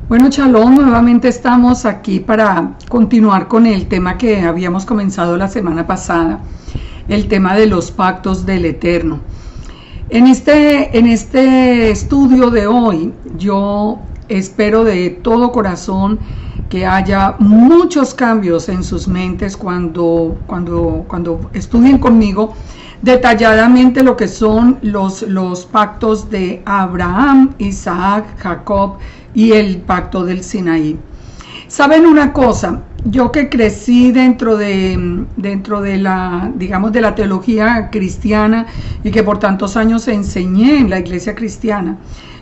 Bueno, Shalom, nuevamente estamos aquí para continuar con el tema que habíamos comenzado la semana pasada, el tema de los pactos del Eterno. En este estudio de hoy, yo espero de todo corazón que haya muchos cambios en sus mentes cuando estudien conmigo detalladamente lo que son los pactos de Abraham, Isaac, Jacob y el pacto del Sinaí. ¿Saben una cosa? Yo que crecí dentro de la, digamos, de la teología cristiana y que por tantos años enseñé en la iglesia cristiana,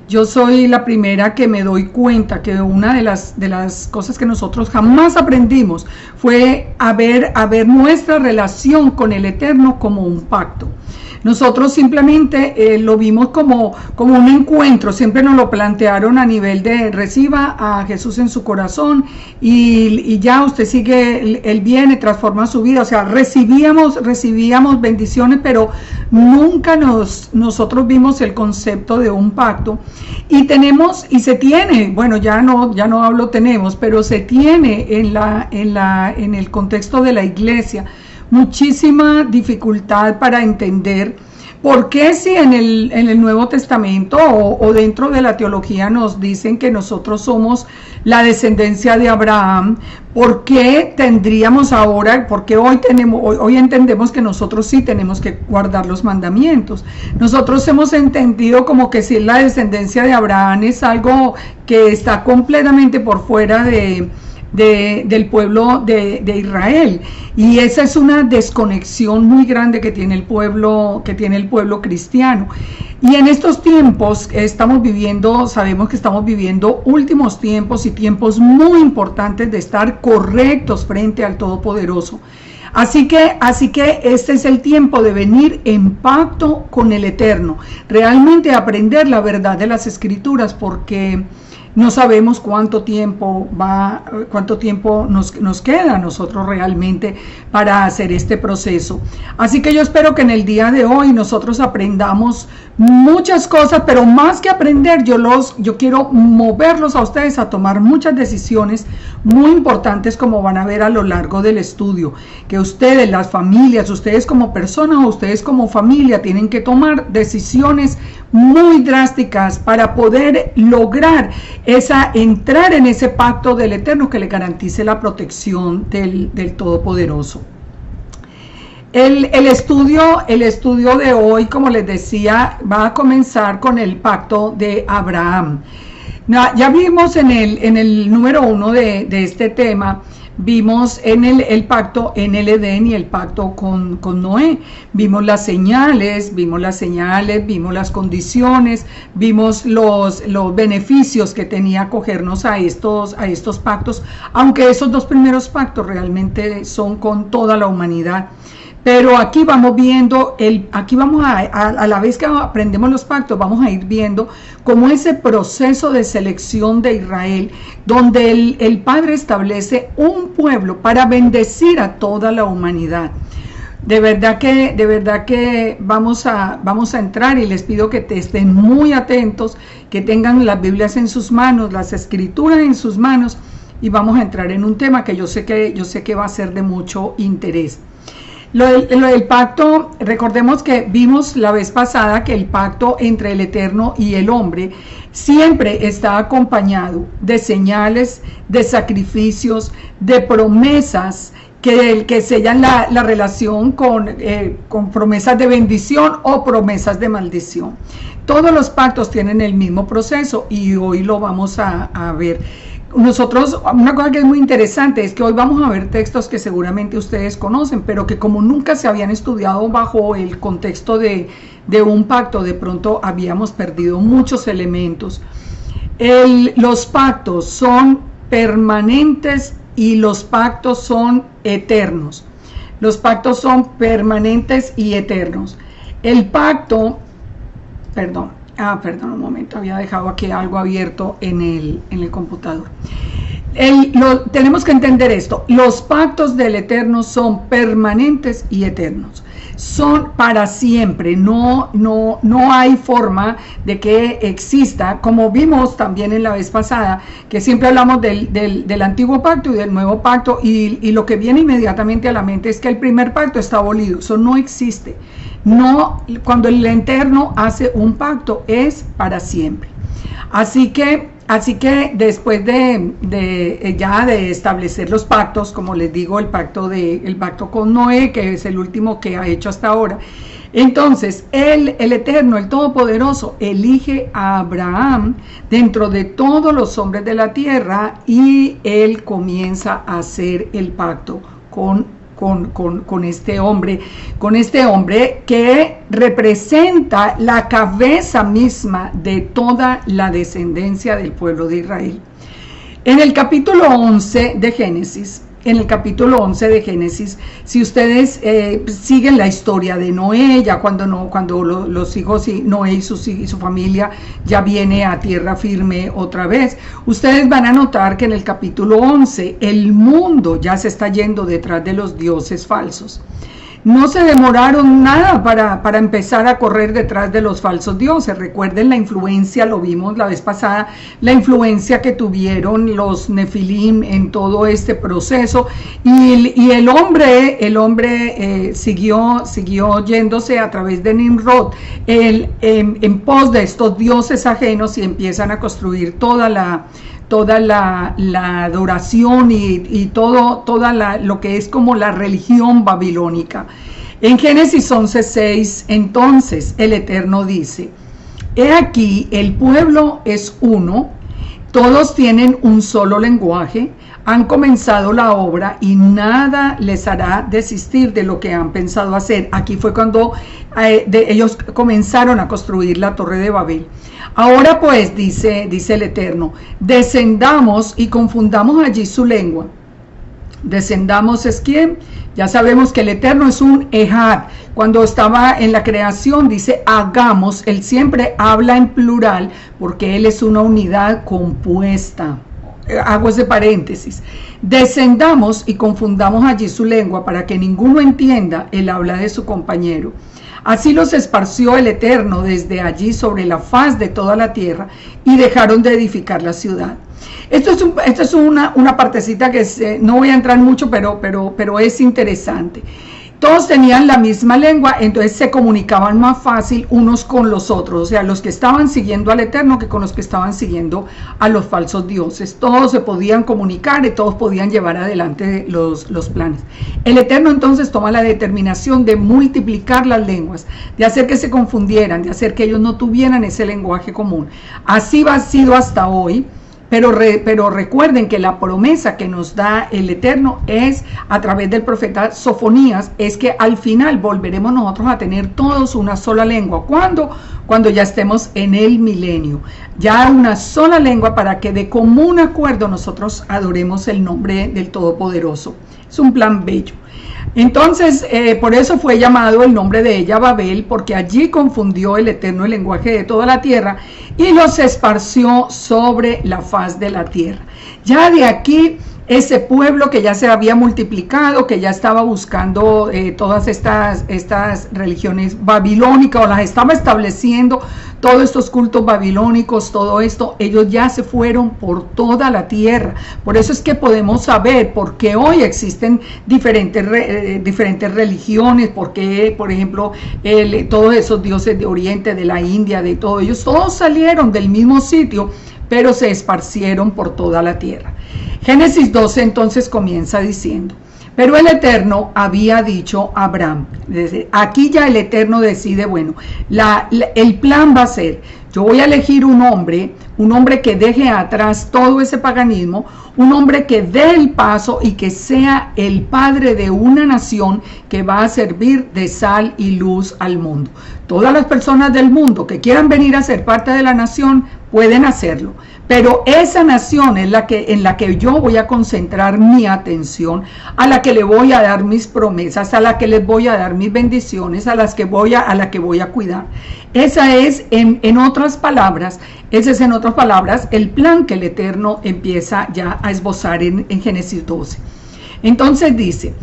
yo soy la primera que me doy cuenta que una de las cosas que nosotros jamás aprendimos fue a ver nuestra relación con el Eterno como un pacto. Nosotros simplemente lo vimos como un encuentro, siempre nos lo plantearon a nivel de reciba a Jesús en su corazón y ya usted sigue, Él viene, transforma su vida, o sea, recibíamos bendiciones, pero nunca nosotros vimos el concepto de un pacto y se tiene, bueno, ya no hablo tenemos, pero se tiene en el contexto de la iglesia muchísima dificultad para entender por qué si en el Nuevo Testamento o dentro de la teología nos dicen que nosotros somos la descendencia de Abraham, ¿por qué tendríamos ahora, porque hoy entendemos que nosotros sí tenemos que guardar los mandamientos? Nosotros hemos entendido como que si la descendencia de Abraham es algo que está completamente por fuera del pueblo de Israel, y esa es una desconexión muy grande que tiene el pueblo cristiano. Y en estos tiempos sabemos que estamos viviendo últimos tiempos y tiempos muy importantes de estar correctos frente al Todopoderoso. Así que este es el tiempo de venir en pacto con el Eterno, realmente aprender la verdad de las Escrituras, porque no sabemos cuánto tiempo nos queda a nosotros realmente para hacer este proceso. Así que yo espero que en el día de hoy nosotros aprendamos muchas cosas, pero más que aprender, yo quiero moverlos a ustedes a tomar muchas decisiones muy importantes, como van a ver a lo largo del estudio, que ustedes, las familias, ustedes como personas o ustedes como familia tienen que tomar decisiones muy drásticas para poder lograr entrar en ese pacto del Eterno que le garantice la protección del Todopoderoso. El estudio de hoy, como les decía, va a comenzar con el pacto de Abraham. Ya vimos en el número 1 de este tema, vimos en el pacto en el Edén y el pacto con Noé. Vimos las señales, vimos las condiciones, vimos los beneficios que tenía acogernos a estos pactos, aunque esos dos primeros pactos realmente son con toda la humanidad. Pero aquí vamos viendo, a la vez que aprendemos los pactos, vamos a ir viendo cómo ese proceso de selección de Israel, donde el Padre establece un pueblo para bendecir a toda la humanidad. De verdad que vamos a entrar, y les pido que estén muy atentos, que tengan las Biblias en sus manos, las Escrituras en sus manos, y vamos a entrar en un tema que yo sé que va a ser de mucho interés. Lo del pacto, recordemos que vimos la vez pasada que el pacto entre el Eterno y el hombre siempre está acompañado de señales, de sacrificios, de promesas que sellan la relación con promesas de bendición o promesas de maldición. Todos los pactos tienen el mismo proceso y hoy lo vamos a ver. Nosotros, una cosa que es muy interesante es que hoy vamos a ver textos que seguramente ustedes conocen, pero que como nunca se habían estudiado bajo el contexto de un pacto, de pronto habíamos perdido muchos elementos. Los pactos son permanentes y los pactos son eternos. Los pactos son permanentes y eternos. El pacto, perdón, un momento, había dejado aquí algo abierto en el computador. Tenemos que entender esto: los pactos del Eterno son permanentes y eternos. son para siempre, no hay forma de que exista, como vimos también en la vez pasada, que siempre hablamos del antiguo pacto y del nuevo pacto, y lo que viene inmediatamente a la mente es que el primer pacto está abolido, eso no existe. No, cuando el Eterno hace un pacto es para siempre. Así que después de establecer los pactos, como les digo, el pacto con Noé, que es el último que ha hecho hasta ahora, entonces el Eterno, el Todopoderoso, elige a Abraham dentro de todos los hombres de la tierra, y él comienza a hacer el pacto con este hombre que representa la cabeza misma de toda la descendencia del pueblo de Israel. En el capítulo 11 de Génesis, si ustedes siguen la historia de Noé, ya cuando los hijos y Noé y su familia ya viene a tierra firme otra vez, ustedes van a notar que en el capítulo 11 el mundo ya se está yendo detrás de los dioses falsos. No se demoraron nada para empezar a correr detrás de los falsos dioses. Recuerden la influencia, lo vimos la vez pasada, la influencia que tuvieron los Nefilim en todo este proceso, y el hombre siguió yéndose a través de Nimrod en pos de estos dioses ajenos, y empiezan a construir toda la adoración y toda lo que es como la religión babilónica. En Génesis 11:6, entonces el Eterno dice: he aquí, el pueblo es uno, todos tienen un solo lenguaje, han comenzado la obra y nada les hará desistir de lo que han pensado hacer. Aquí fue cuando ellos comenzaron a construir la Torre de Babel. Ahora pues, dice el Eterno, descendamos y confundamos allí su lengua. Descendamos es quién. Ya sabemos que el Eterno es un Ejad. Cuando estaba en la creación dice hagamos, él siempre habla en plural porque él es una unidad compuesta. Hago ese paréntesis. Descendamos y confundamos allí su lengua para que ninguno entienda el habla de su compañero. Así los esparció el Eterno desde allí sobre la faz de toda la tierra, y dejaron de edificar la ciudad. Esto es una partecita que no voy a entrar mucho, pero es interesante. Todos tenían la misma lengua, entonces se comunicaban más fácil unos con los otros, o sea, los que estaban siguiendo al Eterno que con los que estaban siguiendo a los falsos dioses. Todos se podían comunicar y todos podían llevar adelante los planes. El Eterno entonces toma la determinación de multiplicar las lenguas, de hacer que se confundieran, de hacer que ellos no tuvieran ese lenguaje común. Así ha sido hasta hoy. Pero recuerden que la promesa que nos da el Eterno es a través del profeta Sofonías, es que al final volveremos nosotros a tener todos una sola lengua. ¿Cuándo? Cuando ya estemos en el milenio. Ya una sola lengua para que de común acuerdo nosotros adoremos el nombre del Todopoderoso. Es un plan bello. Entonces, por eso fue llamado el nombre de ella Babel, porque allí confundió el Eterno el lenguaje de toda la tierra y los esparció sobre la faz de la tierra. Ya de aquí, ese pueblo que ya se había multiplicado, que ya estaba buscando todas estas religiones babilónicas, o las estaba estableciendo, todos estos cultos babilónicos, todo esto, ellos ya se fueron por toda la tierra. Por eso es que podemos saber por qué hoy existen diferentes religiones, porque, por ejemplo, todos esos dioses de Oriente, de la India, de todos ellos, todos salieron del mismo sitio, pero se esparcieron por toda la tierra. Génesis 12 entonces comienza diciendo: pero el Eterno había dicho a Abraham, aquí ya el Eterno decide, bueno, el plan va a ser, yo voy a elegir un hombre que deje atrás todo ese paganismo, un hombre que dé el paso y que sea el padre de una nación que va a servir de sal y luz al mundo. Todas las personas del mundo que quieran venir a ser parte de la nación pueden hacerlo, pero esa nación es en la que yo voy a concentrar mi atención, a la que le voy a dar mis promesas, a la que les voy a dar mis bendiciones, a la que voy a cuidar. Ese es en otras palabras el plan que el Eterno empieza ya a esbozar en Génesis 12. Entonces dice: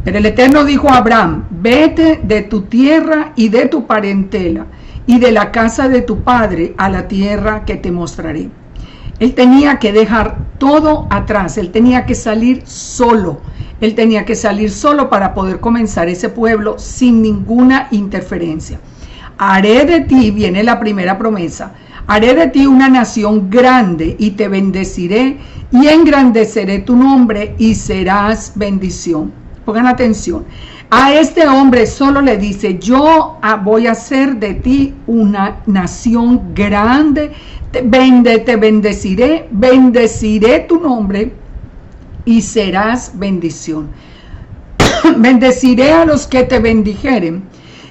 Pero el Eterno dijo a Abraham: vete de tu tierra y de tu parentela y de la casa de tu padre a la tierra que te mostraré. Él tenía que dejar todo atrás, él tenía que salir solo. Él tenía que salir solo para poder comenzar ese pueblo sin ninguna interferencia. Haré de ti, viene la primera promesa, haré de ti una nación grande y te bendeciré y engrandeceré tu nombre y serás bendición. Pongan atención. A este hombre solo le dice: yo voy a hacer de ti una nación grande, te bendeciré, bendeciré tu nombre y serás bendición. Bendeciré a los que te bendijeren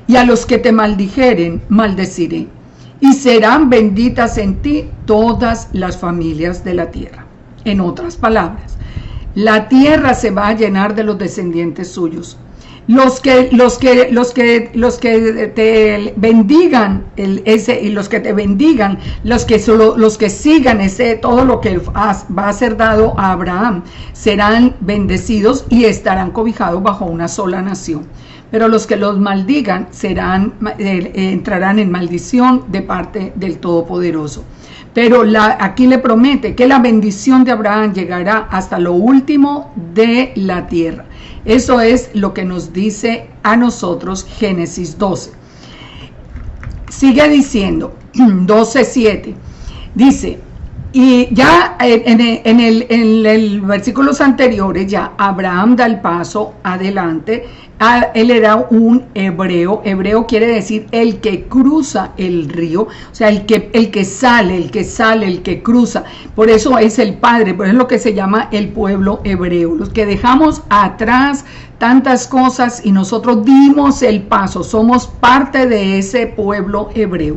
y a los que te maldijeren maldeciré. Y serán benditas en ti todas las familias de la tierra. En otras palabras, la tierra se va a llenar de los descendientes suyos. Los que te bendigan y los que te bendigan, los que sigan todo lo que va a ser dado a Abraham, serán bendecidos y estarán cobijados bajo una sola nación. Pero los que los maldigan entrarán en maldición de parte del Todopoderoso. Pero aquí le promete que la bendición de Abraham llegará hasta lo último de la tierra. Eso es lo que nos dice a nosotros Génesis 12. Sigue diciendo, 12:7. Dice, y ya en los versículos anteriores, ya Abraham da el paso adelante. Él era un hebreo. Hebreo quiere decir el que cruza el río, o sea, el que sale, el que cruza. Por eso es el padre, por eso es lo que se llama el pueblo hebreo. Los que dejamos atrás tantas cosas y nosotros dimos el paso, somos parte de ese pueblo hebreo.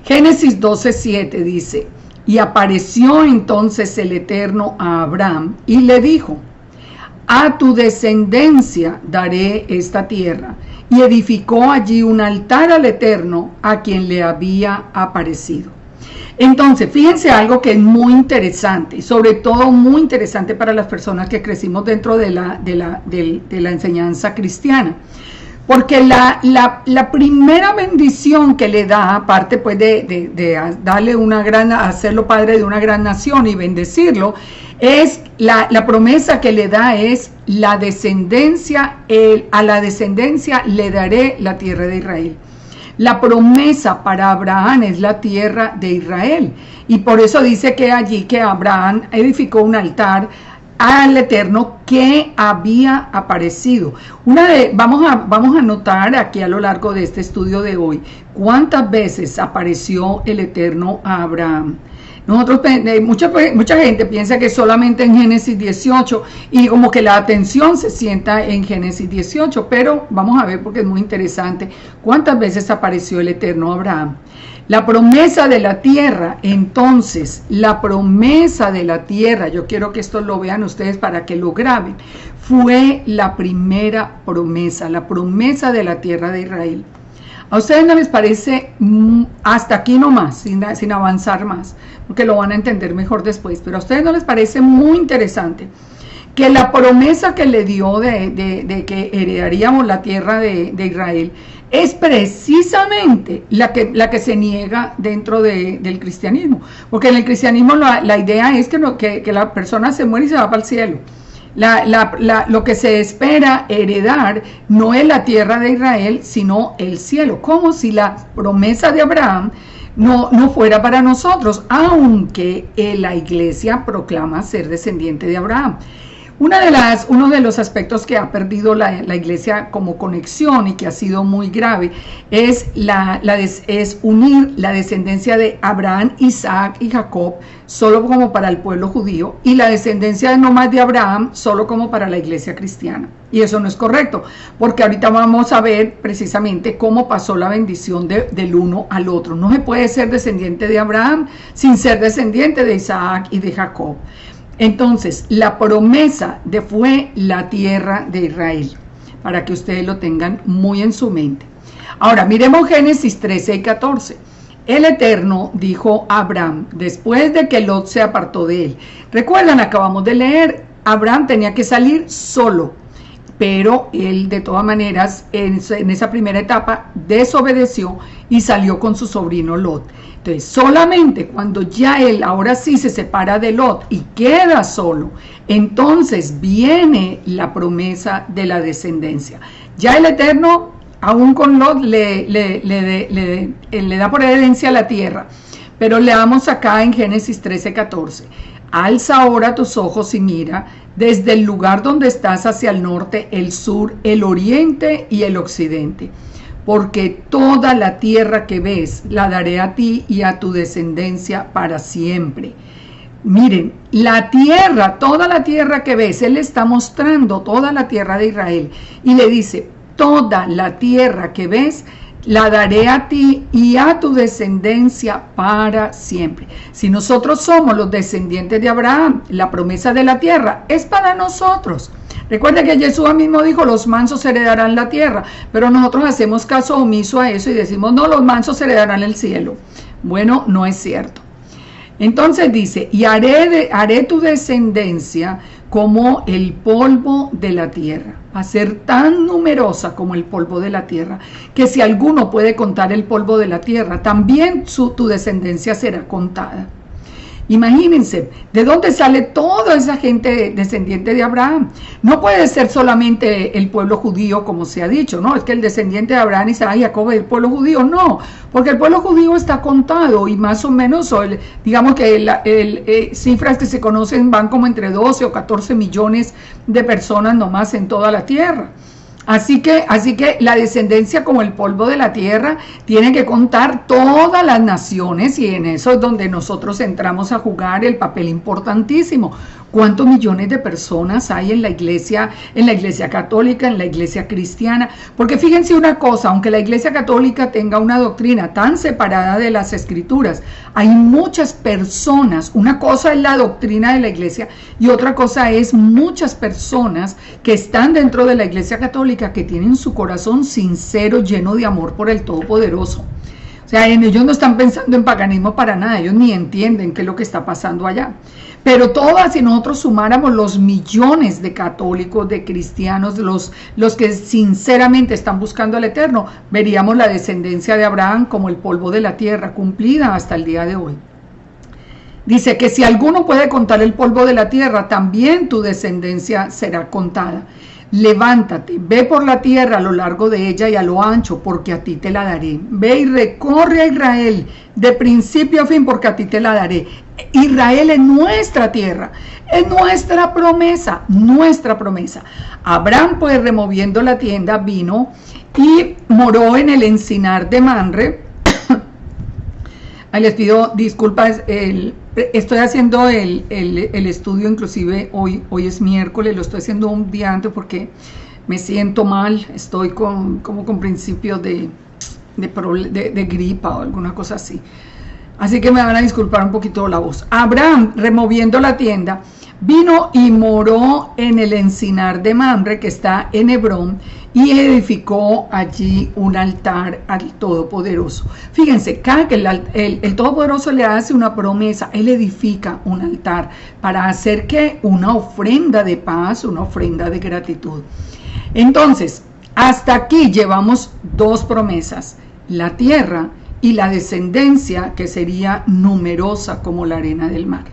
Génesis 12:7 dice: y apareció entonces el Eterno a Abraham y le dijo: a tu descendencia daré esta tierra. Y edificó allí un altar al Eterno, a quien le había aparecido. Entonces, fíjense algo que es muy interesante, y sobre todo muy interesante para las personas que crecimos dentro de la enseñanza cristiana. Porque la primera bendición que le da, aparte pues de darle hacerlo padre de una gran nación y bendecirlo, es la promesa que le da es la descendencia. A la descendencia le daré la tierra de Israel. La promesa para Abraham es la tierra de Israel. Y por eso dice que allí que Abraham edificó un altar al Eterno que había aparecido. Vamos a notar aquí a lo largo de este estudio de hoy cuántas veces apareció el Eterno a Abraham. Mucha gente piensa que solamente en Génesis 18 y como que la atención se sienta en Génesis 18, pero vamos a ver porque es muy interesante cuántas veces apareció el Eterno a Abraham. La promesa de la tierra, entonces, la promesa de la tierra, yo quiero que esto lo vean ustedes para que lo graben, fue la primera promesa, la promesa de la tierra de Israel. ¿A ustedes no les parece, hasta aquí nomás, sin avanzar más, porque lo van a entender mejor después, pero a ustedes no les parece muy interesante que la promesa que le dio de que heredaríamos la tierra de Israel es precisamente la que se niega dentro del cristianismo? Porque en el cristianismo la idea es que la persona se muere y se va para el cielo. Lo que se espera heredar no es la tierra de Israel, sino el cielo, como si la promesa de Abraham no fuera para nosotros, aunque la iglesia proclama ser descendiente de Abraham. Uno de los aspectos que ha perdido la iglesia como conexión y que ha sido muy grave es unir la descendencia de Abraham, Isaac y Jacob solo como para el pueblo judío y la descendencia no más de Abraham solo como para la iglesia cristiana. Y eso no es correcto, porque ahorita vamos a ver precisamente cómo pasó la bendición del uno al otro. No se puede ser descendiente de Abraham sin ser descendiente de Isaac y de Jacob. Entonces, la promesa fue la tierra de Israel, para que ustedes lo tengan muy en su mente. Ahora, miremos Génesis 13 y 14. El Eterno dijo a Abraham, después de que Lot se apartó de él. Recuerdan, acabamos de leer, Abraham tenía que salir solo. pero él de todas maneras en esa primera etapa desobedeció y salió con su sobrino Lot. Entonces solamente cuando ya él ahora sí se separa de Lot y queda solo, entonces viene la promesa de la descendencia. Ya el Eterno aún con Lot le da por herencia la tierra, pero leamos acá en Génesis 13:14. Alza ahora tus ojos y mira desde el lugar donde estás hacia el norte, el sur, el oriente y el occidente, porque toda la tierra que ves la daré a ti y a tu descendencia para siempre. Miren, la tierra, toda la tierra que ves, él está mostrando toda la tierra de Israel y le dice, toda la tierra que ves la daré a ti y a tu descendencia para siempre. Si nosotros somos los descendientes de Abraham, la promesa de la tierra es para nosotros. Recuerda que Jesús mismo dijo, los mansos heredarán la tierra, pero nosotros hacemos caso omiso a eso y decimos, no, los mansos heredarán el cielo. Bueno, no es cierto. Entonces dice, y haré tu descendencia como el polvo de la tierra, a ser tan numerosa como el polvo de la tierra, que si alguno puede contar el polvo de la tierra, también tu descendencia será contada. Imagínense, ¿de dónde sale toda esa gente descendiente de Abraham? No puede ser solamente el pueblo judío, como se ha dicho, ¿no? Es que el descendiente de Abraham, Isaac y Jacob es el pueblo judío. No, porque el pueblo judío está contado y más o menos, digamos que cifras que se conocen van como entre 12 o 14 millones de personas nomás en toda la tierra. Así que la descendencia como el polvo de la tierra tiene que contar todas las naciones y en eso es donde nosotros entramos a jugar el papel importantísimo. ¿Cuántos millones de personas hay en la iglesia católica, en la iglesia cristiana? Porque fíjense una cosa, aunque la iglesia católica tenga una doctrina tan separada de las escrituras, hay muchas personas, una cosa es la doctrina de la iglesia y otra cosa es muchas personas que están dentro de la iglesia católica que tienen su corazón sincero, lleno de amor por el Todopoderoso. O sea, ellos no están pensando en paganismo para nada, ellos ni entienden qué es lo que está pasando allá. Pero todas, si nosotros sumáramos los millones de católicos, de cristianos, los que sinceramente están buscando al Eterno, veríamos la descendencia de Abraham como el polvo de la tierra, cumplida hasta el día de hoy. Dice que si alguno puede contar el polvo de la tierra, también tu descendencia será contada. Levántate, ve por la tierra a lo largo de ella y a lo ancho, porque a ti te la daré. Ve y recorre a Israel de principio a fin, porque a ti te la daré. Israel es nuestra tierra, es nuestra promesa, nuestra promesa. Abraham, pues, removiendo la tienda, vino y moró en el encinar de Mamre. Ay, les pido disculpas, estoy haciendo el estudio, inclusive hoy es miércoles, lo estoy haciendo un día antes porque me siento mal, estoy como con principios de gripa o alguna cosa así. Así que me van a disculpar un poquito la voz. Abraham, removiendo la tienda, vino y moró en el encinar de Mamre, que está en Hebrón, y edificó allí un altar al Todopoderoso. Fíjense, cada que el Todopoderoso le hace una promesa, él edifica un altar para hacer que una ofrenda de paz, una ofrenda de gratitud. Entonces, hasta aquí llevamos dos promesas, la tierra y la descendencia, que sería numerosa como la arena del mar,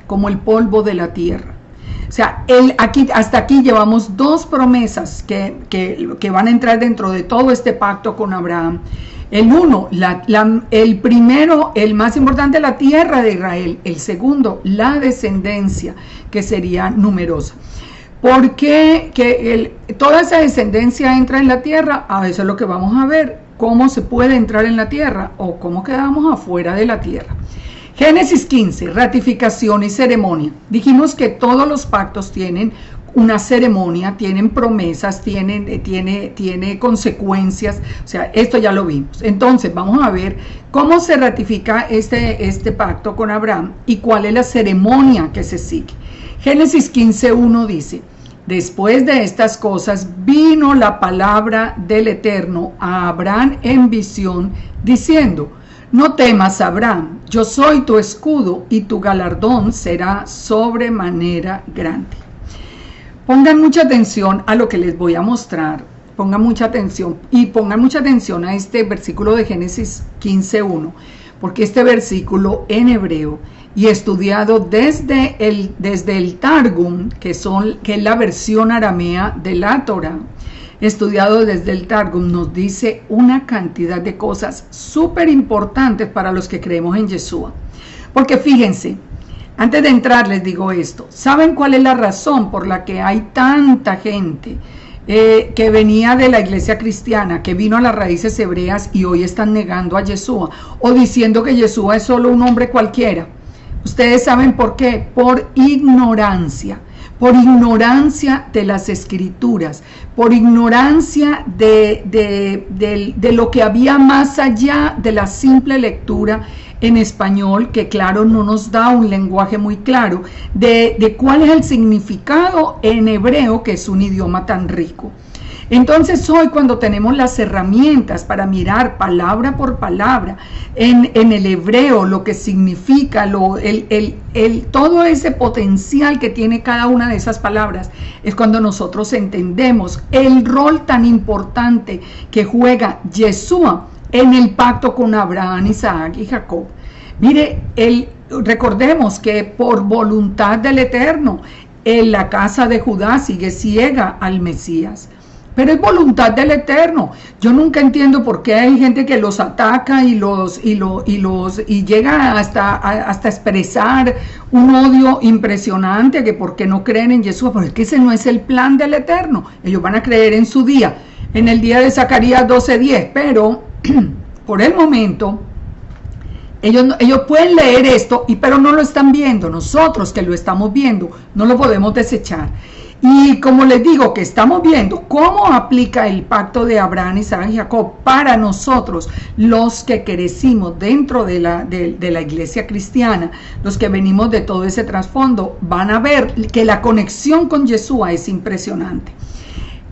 como el polvo de la tierra. O sea, hasta aquí llevamos dos promesas que van a entrar dentro de todo este pacto con Abraham. El primero, el más importante, la tierra de Israel. El segundo, la descendencia, que sería numerosa. ¿Por qué toda esa descendencia entra en la tierra? Eso es lo que vamos a ver, cómo se puede entrar en la tierra o cómo quedamos afuera de la tierra. Génesis 15, ratificación y ceremonia. Dijimos que todos los pactos tienen una ceremonia, tienen promesas, tiene consecuencias, o sea, esto ya lo vimos. Entonces, vamos a ver cómo se ratifica este pacto con Abraham y cuál es la ceremonia que se sigue. Génesis 15:1 dice, después de estas cosas vino la palabra del Eterno a Abraham en visión, diciendo, no temas, Abraham, yo soy tu escudo y tu galardón será sobremanera grande. Pongan mucha atención a lo que les voy a mostrar. Pongan mucha atención y pongan mucha atención a este versículo de Génesis 15:1, porque este versículo en hebreo y estudiado desde el Targum, que es la versión aramea de la Torá, estudiado desde el Targum, nos dice una cantidad de cosas súper importantes para los que creemos en Yeshua. Porque fíjense, antes de entrar les digo esto, ¿saben cuál es la razón por la que hay tanta gente que venía de la iglesia cristiana, que vino a las raíces hebreas y hoy están negando a Yeshua o diciendo que Yeshua es solo un hombre cualquiera? Ustedes saben por qué, por ignorancia de las escrituras, por ignorancia de lo que había más allá de la simple lectura en español, que claro no nos da un lenguaje muy claro de cuál es el significado en hebreo, que es un idioma tan rico. Entonces hoy, cuando tenemos las herramientas para mirar palabra por palabra en el hebreo lo que significa, todo ese potencial que tiene cada una de esas palabras, es cuando nosotros entendemos el rol tan importante que juega Yeshua en el pacto con Abraham, Isaac y Jacob. Mire, recordemos que por voluntad del Eterno, la casa de Judá sigue ciega al Mesías. Pero es voluntad del Eterno. Yo nunca entiendo por qué hay gente que los ataca y llega hasta expresar un odio impresionante, que por qué no creen en Yeshua. Pero es que ese no es el plan del Eterno. Ellos van a creer en su día, en el día de Zacarías 12:10, pero por el momento ellos pueden leer esto, pero no lo están viendo. Nosotros que lo estamos viendo no lo podemos desechar. Y como les digo, que estamos viendo cómo aplica el pacto de Abraham, Isaac y Jacob para nosotros, los que crecimos dentro de la iglesia cristiana, los que venimos de todo ese trasfondo, van a ver que la conexión con Yeshua es impresionante.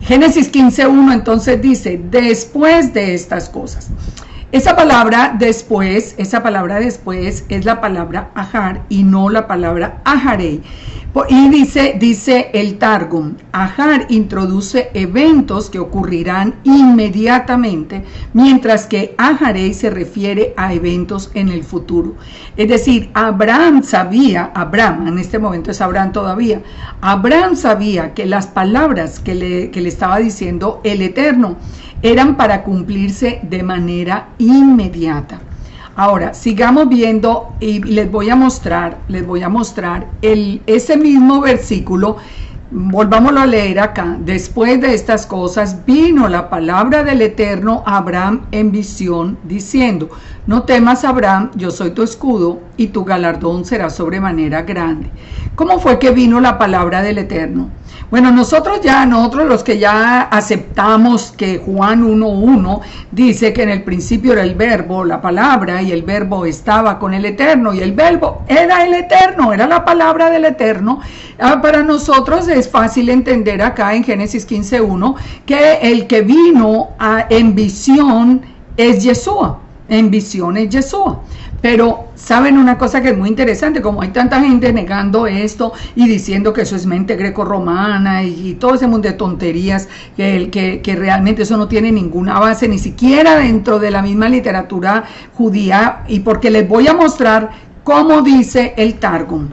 Génesis 15:1 entonces dice, después de estas cosas. Esa palabra después es la palabra ajar y no la palabra ajarei. Y dice el Targum, ajar introduce eventos que ocurrirán inmediatamente, mientras que ajarei se refiere a eventos en el futuro. Es decir, Abraham, en este momento es Abraham todavía, Abraham sabía que las palabras que le estaba diciendo el Eterno eran para cumplirse de manera inmediata. Ahora, sigamos viendo y les voy a mostrar ese mismo versículo. Volvámoslo a leer acá. Después de estas cosas vino la palabra del Eterno a Abraham en visión, diciendo, no temas, Abraham, yo soy tu escudo y tu galardón será sobremanera grande. ¿Cómo fue que vino la palabra del Eterno? Bueno, nosotros los que ya aceptamos que Juan 1:1 dice que en el principio era el verbo, la palabra, y el verbo estaba con el Eterno, y el verbo era el Eterno, era la palabra del Eterno. Para nosotros es fácil entender acá en Génesis 15:1 que el que vino en visión es Yeshua. En visión es Yeshua. Pero saben una cosa que es muy interesante, como hay tanta gente negando esto y diciendo que eso es mente grecorromana y todo ese mundo de tonterías, que realmente eso no tiene ninguna base, ni siquiera dentro de la misma literatura judía, y porque les voy a mostrar cómo dice el Targum.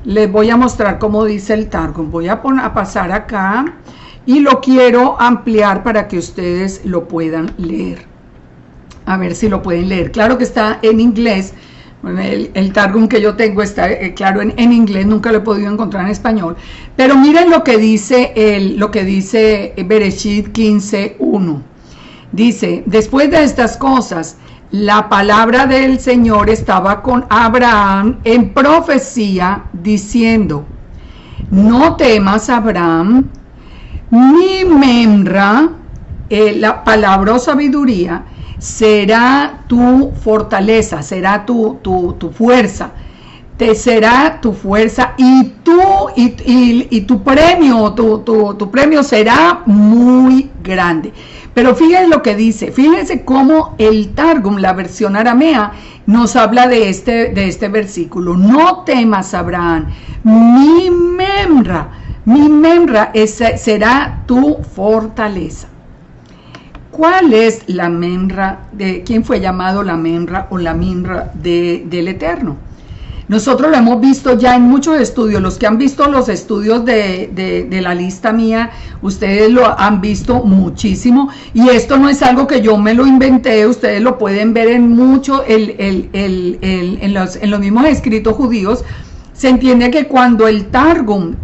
Voy a pasar acá y lo quiero ampliar para que ustedes lo puedan leer. A ver si lo pueden leer. Claro que está en inglés. Bueno, el Targum que yo tengo está claro en inglés, nunca lo he podido encontrar en español. Pero miren lo que dice Bereshit 15:1. Dice, después de estas cosas, la palabra del Señor estaba con Abraham en profecía, diciendo, no temas, Abraham, ni Memra, la palabra o sabiduría, será tu fortaleza, será tu fuerza, será tu fuerza, y tu premio será muy grande. Pero fíjense lo que dice, fíjense cómo el Targum, la versión aramea, nos habla de este versículo. No temas, Abraham, ni Memra. Mi membra será tu fortaleza. ¿Cuál es la membra quién fue llamado la membra o la minra del Eterno? Nosotros lo hemos visto ya en muchos estudios. Los que han visto los estudios de la lista mía, ustedes lo han visto muchísimo. Y esto no es algo que yo me lo inventé, ustedes lo pueden ver en en los mismos escritos judíos. Se entiende que cuando el Targum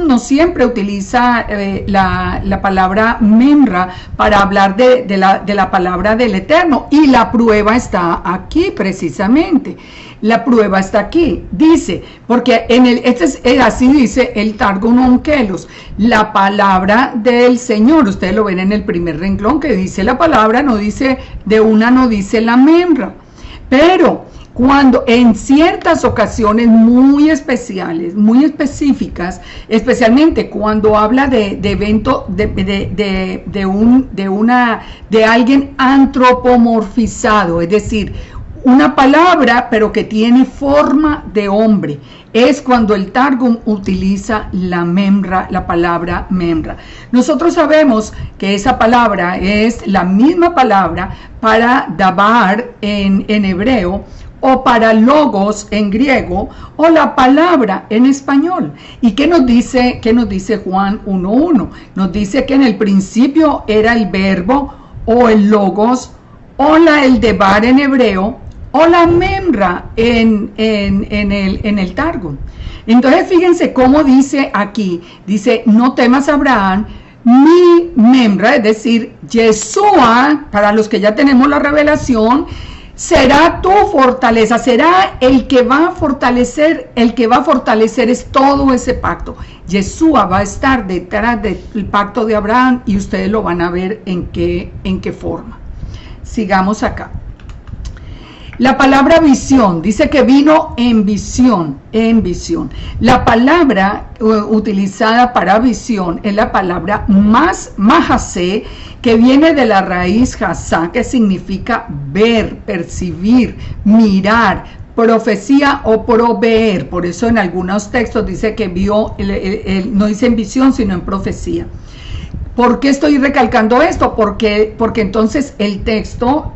no siempre utiliza la palabra memra para hablar de la palabra del Eterno, y la prueba está aquí precisamente. La prueba está aquí, dice, porque así dice el Targum Onkelos, la palabra del Señor. Ustedes lo ven en el primer renglón que dice la palabra, no dice no dice la memra, pero cuando en ciertas ocasiones muy especiales, muy específicas, especialmente cuando habla de evento de alguien antropomorfizado, es decir, una palabra pero que tiene forma de hombre, es cuando el Targum utiliza la palabra memra. Nosotros sabemos que esa palabra es la misma palabra para dabar en hebreo, o para logos en griego, o la palabra en español. ¿Y qué nos dice Juan 1:1? Nos dice que en el principio era el verbo, o el logos, o el debar en hebreo, o la memra en el Targum. Entonces fíjense cómo dice aquí, dice, no temas, Abraham, mi membra, es decir, Yeshua, para los que ya tenemos la revelación, será tu fortaleza, será el que va a fortalecer es todo ese pacto. Yeshua va a estar detrás del pacto de Abraham, y ustedes lo van a ver en qué forma. Sigamos acá. La palabra visión, dice que vino en visión. La palabra utilizada para visión es la palabra mahasé, que viene de la raíz hasá, que significa ver, percibir, mirar, profecía o proveer. Por eso en algunos textos dice que vio, no dice en visión, sino en profecía. ¿Por qué estoy recalcando esto? Porque entonces el texto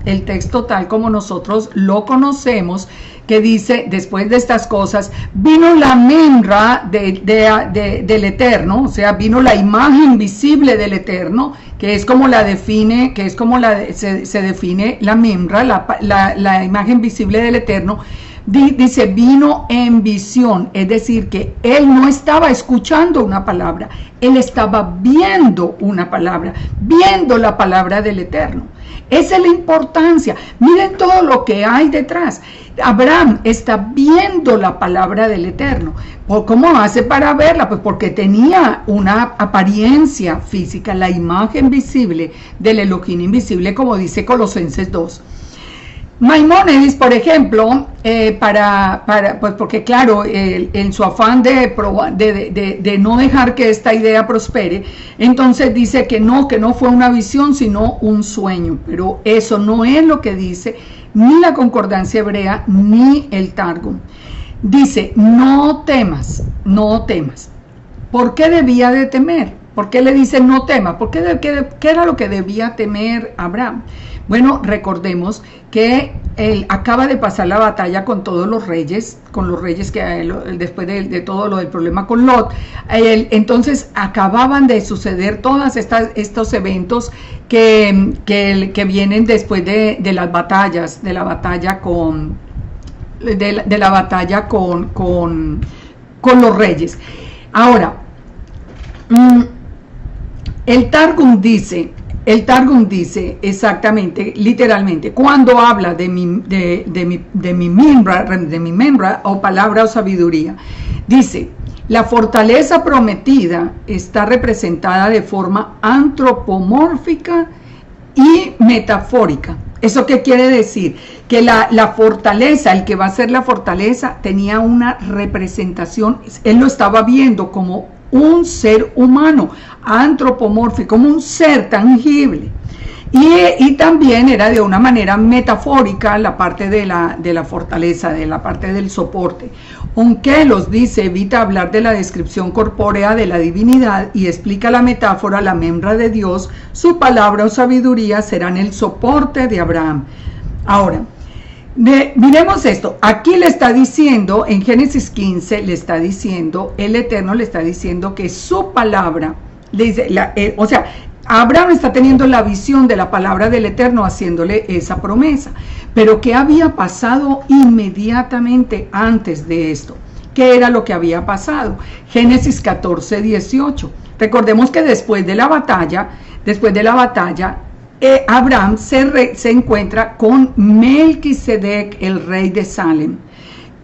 tal como nosotros lo conocemos, que dice, después de estas cosas, vino la membra del Eterno, o sea, vino la imagen visible del Eterno, que es como se define la membra, la imagen visible del Eterno. Dice, vino en visión, es decir, que él no estaba escuchando una palabra, él estaba viendo una palabra, viendo la palabra del Eterno. Esa es la importancia. Miren todo lo que hay detrás. Abraham está viendo la palabra del Eterno. ¿Cómo hace para verla? Pues porque tenía una apariencia física, la imagen visible del Elohim invisible, como dice Colosenses 2. Maimónides, por ejemplo, pues porque claro, en su afán de no dejar que esta idea prospere, entonces dice que no fue una visión, sino un sueño. Pero eso no es lo que dice ni la concordancia hebrea ni el Targum. Dice, no temas. ¿Por qué debía de temer? ¿Por qué le dice no temas? ¿Qué era lo que debía temer Abraham? Bueno, recordemos que él acaba de pasar la batalla con todos los reyes, que después de todo lo del problema con Lot. Entonces acababan de suceder todos estos eventos que vienen después de las batallas, de la batalla con los reyes. Ahora, el Targum dice exactamente, literalmente, cuando habla de mi membra o palabra o sabiduría, dice, la fortaleza prometida está representada de forma antropomórfica y metafórica. ¿Eso qué quiere decir? Que la fortaleza, el que va a ser la fortaleza, tenía una representación, él lo estaba viendo como un ser humano, antropomórfico, como un ser tangible. Y también era de una manera metafórica la parte de la fortaleza, de la parte del soporte. Onkelos dice, evita hablar de la descripción corpórea de la divinidad y explica la metáfora, la membra de Dios, su palabra o sabiduría serán el soporte de Abraham. Ahora, miremos esto, aquí le está diciendo, en Génesis 15 le está diciendo, el Eterno le está diciendo que su palabra, le dice, o sea, Abraham está teniendo la visión de la palabra del Eterno haciéndole esa promesa. Pero ¿qué había pasado inmediatamente antes de esto? ¿Qué era lo que había pasado? Génesis 14, 18. Recordemos que después de la batalla, Abraham se encuentra con Melquisedec, el rey de Salem.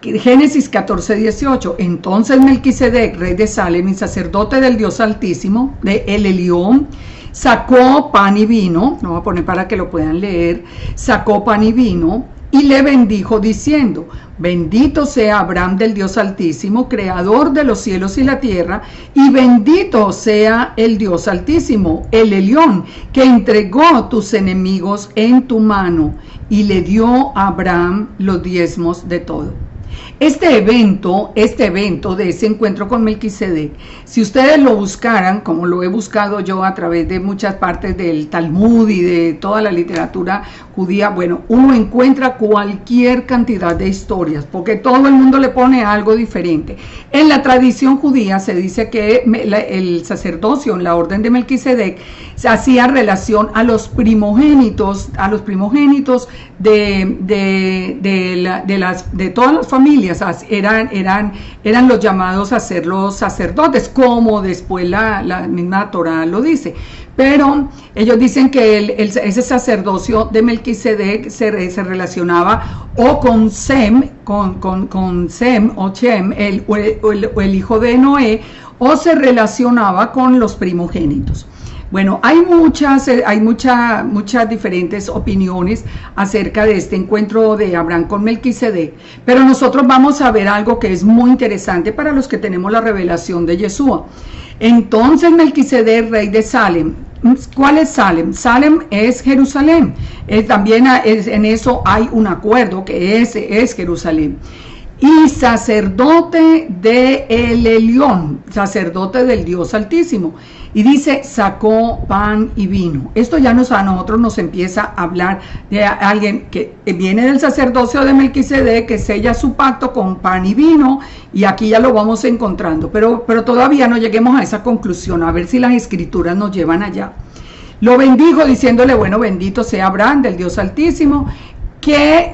Génesis 14, 18. Entonces Melquisedec, rey de Salem y sacerdote del Dios Altísimo, de El Elión, sacó pan y vino, lo voy a poner para que lo puedan leer, sacó pan y vino y le bendijo diciendo, bendito sea Abraham del Dios Altísimo, creador de los cielos y la tierra, y bendito sea el Dios Altísimo, el Elión, que entregó tus enemigos en tu mano y le dio a Abraham los diezmos de todo. Este evento de ese encuentro con Melquisedec, si ustedes lo buscaran, como lo he buscado yo a través de muchas partes del Talmud y de toda la literatura judía, bueno, uno encuentra cualquier cantidad de historias, porque todo el mundo le pone algo diferente. En la tradición judía se dice que el sacerdocio en la orden de Melquisedec se hacía relación a los primogénitos de todas las familias, eran los llamados a ser los sacerdotes, como después la misma Torá lo dice. Pero ellos dicen que ese sacerdocio de Melquisedec se relacionaba o con Sem, con Sem o Chem, el hijo de Noé, o se relacionaba con los primogénitos. Bueno, hay muchas diferentes opiniones acerca de este encuentro de Abraham con Melquisedec, pero nosotros vamos a ver algo que es muy interesante para los que tenemos la revelación de Yeshua. Entonces Melquisedec, rey de Salem. ¿Cuál es Salem? Salem es Jerusalén. También en eso hay un acuerdo que ese es Jerusalén. Y sacerdote de El Elión, sacerdote del Dios Altísimo. Y dice, sacó pan y vino. Esto ya a nosotros nos empieza a hablar de alguien que viene del sacerdocio de Melquisedec, que sella su pacto con pan y vino, y aquí ya lo vamos encontrando. Pero todavía no lleguemos a esa conclusión, a ver si las escrituras nos llevan allá. Lo bendijo diciéndole, bueno, bendito sea Abraham del Dios Altísimo,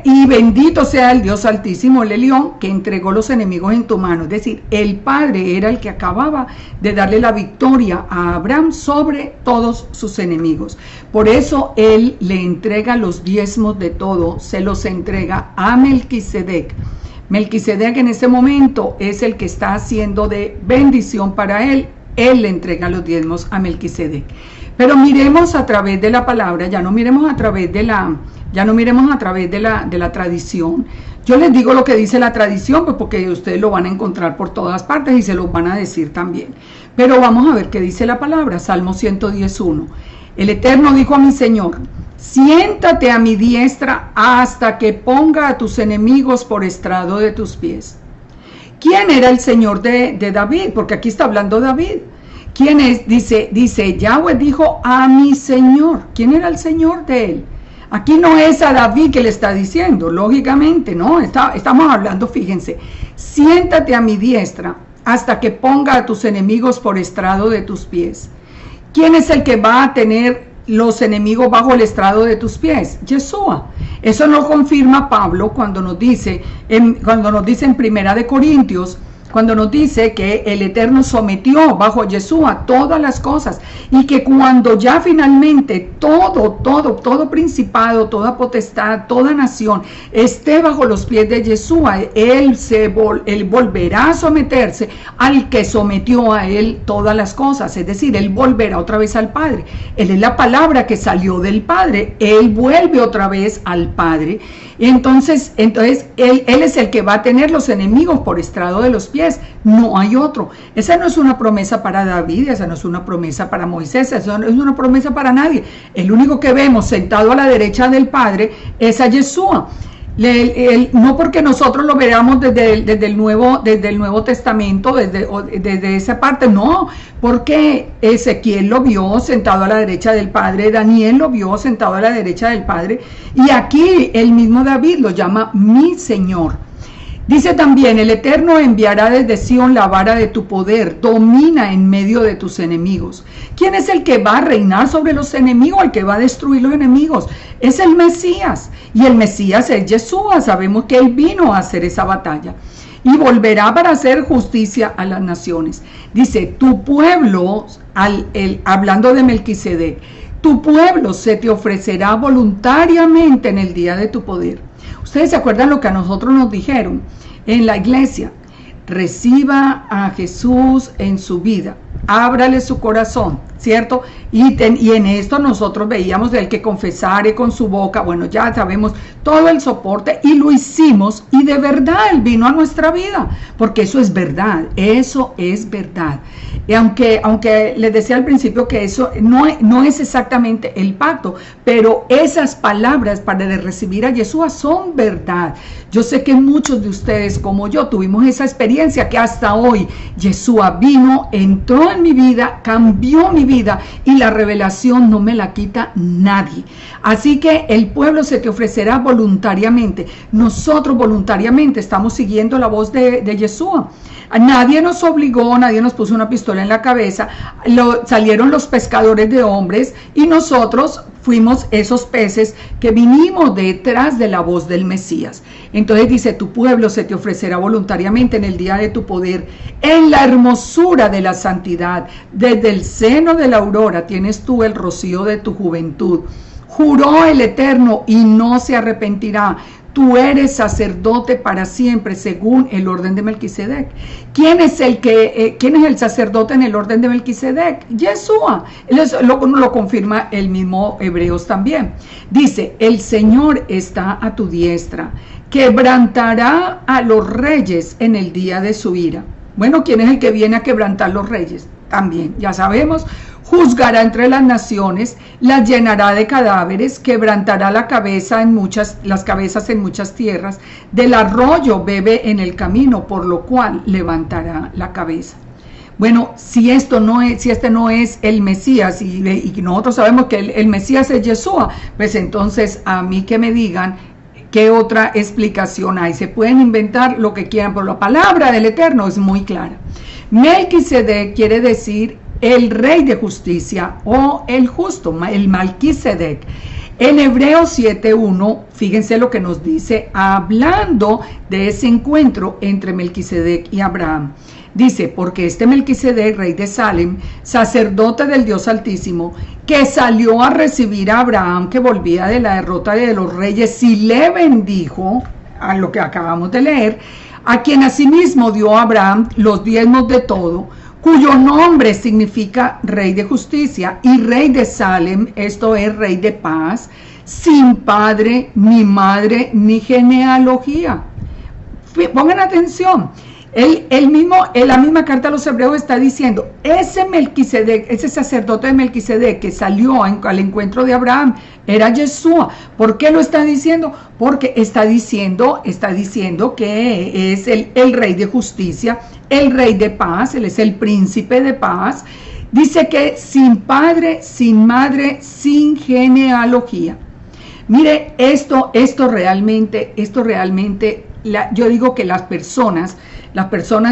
y bendito sea el Dios Altísimo, el Elión, que entregó los enemigos en tu mano. Es decir, el Padre era el que acababa de darle la victoria a Abraham sobre todos sus enemigos. Por eso él le entrega los diezmos de todo, se los entrega a Melquisedec. Melquisedec en ese momento es el que está haciendo de bendición para él le entrega los diezmos a Melquisedec. Pero miremos a través de la palabra, ya no miremos a través de la tradición. Yo les digo lo que dice la tradición, pues porque ustedes lo van a encontrar por todas partes y se los van a decir también. Pero vamos a ver qué dice la palabra. Salmo 110:1. El Eterno dijo a mi Señor, siéntate a mi diestra hasta que ponga a tus enemigos por estrado de tus pies. ¿Quién era el Señor de David? Porque aquí está hablando David. ¿Quién es? Dice, Yahweh dijo a mi Señor. ¿Quién era el Señor de él? Aquí no es a David que le está diciendo, lógicamente, ¿no? Estamos hablando, fíjense, siéntate a mi diestra hasta que ponga a tus enemigos por estrado de tus pies. ¿Quién es el que va a tener los enemigos bajo el estrado de tus pies? Yeshua. Eso lo confirma Pablo cuando nos dice en Primera de Corintios, cuando nos dice que el Eterno sometió bajo Yeshua todas las cosas y que cuando ya finalmente todo principado, toda potestad, toda nación esté bajo los pies de Yeshua, él volverá a someterse al que sometió a él todas las cosas, es decir, él volverá otra vez al Padre. Él es la palabra que salió del Padre, él vuelve otra vez al Padre. Entonces él es el que va a tener los enemigos por estrado de los pies. pies, no hay otro. Esa no es una promesa para David, esa no es una promesa para Moisés, esa no es una promesa para nadie. El único que vemos sentado a la derecha del Padre es a Yeshua. No porque nosotros lo veamos desde el Nuevo Testamento, desde esa parte, no, porque Ezequiel lo vio sentado a la derecha del Padre, Daniel lo vio sentado a la derecha del Padre, y aquí el mismo David lo llama mi Señor. Dice también, el Eterno enviará desde Sión la vara de tu poder, domina en medio de tus enemigos. ¿Quién es el que va a reinar sobre los enemigos, el que va a destruir los enemigos? Es el Mesías, y el Mesías es Yeshua. Sabemos que Él vino a hacer esa batalla y volverá para hacer justicia a las naciones. Dice, tu pueblo, hablando de Melquisedec, tu pueblo se te ofrecerá voluntariamente en el día de tu poder. Ustedes se acuerdan lo que a nosotros nos dijeron en la iglesia: reciba a Jesús en su vida, ábrale su corazón, ¿cierto? Y en esto nosotros veíamos del que confesare con su boca. Bueno, ya sabemos todo el soporte y lo hicimos, y de verdad Él vino a nuestra vida, porque eso es verdad, eso es verdad. Y aunque les decía al principio que eso no es exactamente el pacto, pero esas palabras para recibir a Yeshua son verdad. Yo sé que muchos de ustedes como yo tuvimos esa experiencia, que hasta hoy Yeshua vino, entró en mi vida, cambió mi vida, y la revelación no me la quita nadie. Así que el pueblo se te ofrecerá voluntariamente. Nosotros voluntariamente estamos siguiendo la voz de Yeshua. Nadie nos obligó, nadie nos puso una pistola en la cabeza. Salieron los pescadores de hombres y nosotros fuimos esos peces que vinimos detrás de la voz del Mesías. Entonces dice, tu pueblo se te ofrecerá voluntariamente en el día de tu poder, en la hermosura de la santidad. Desde el seno de la aurora tienes tú el rocío de tu juventud. Juró el Eterno y no se arrepentirá. Tú eres sacerdote para siempre, según el orden de Melquisedec. ¿Quién es el sacerdote en el orden de Melquisedec? Yeshua. Lo confirma el mismo Hebreos también. Dice, el Señor está a tu diestra, quebrantará a los reyes en el día de su ira. Bueno, ¿quién es el que viene a quebrantar los reyes? También, ya sabemos. Juzgará entre las naciones, las llenará de cadáveres, quebrantará las cabezas en muchas tierras, del arroyo bebe en el camino, por lo cual levantará la cabeza. Bueno, si este no es el Mesías, y nosotros sabemos que el Mesías es Yeshua, pues entonces a mí que me digan qué otra explicación hay. Se pueden inventar lo que quieran, pero la palabra del Eterno es muy clara. Melquisedec quiere decir el rey de justicia o el justo, el Malquisedec. En Hebreos 7:1, fíjense lo que nos dice, hablando de ese encuentro entre Melquisedec y Abraham. Dice, porque este Melquisedec, rey de Salem, sacerdote del Dios Altísimo, que salió a recibir a Abraham, que volvía de la derrota de los reyes, y le bendijo, a lo que acabamos de leer, a quien asimismo dio a Abraham los diezmos de todo, cuyo nombre significa rey de justicia, y rey de Salem, esto es rey de paz, sin padre, ni madre, ni genealogía. Pongan atención, la misma carta a los hebreos está diciendo, ese Melquisedec, ese sacerdote de Melquisedec que salió al encuentro de Abraham, era Yeshua. ¿Por qué lo está diciendo? Porque está diciendo que es el rey de justicia, el rey de paz, él es el príncipe de paz. Dice que sin padre, sin madre, sin genealogía. Mire, esto realmente, yo digo que las personas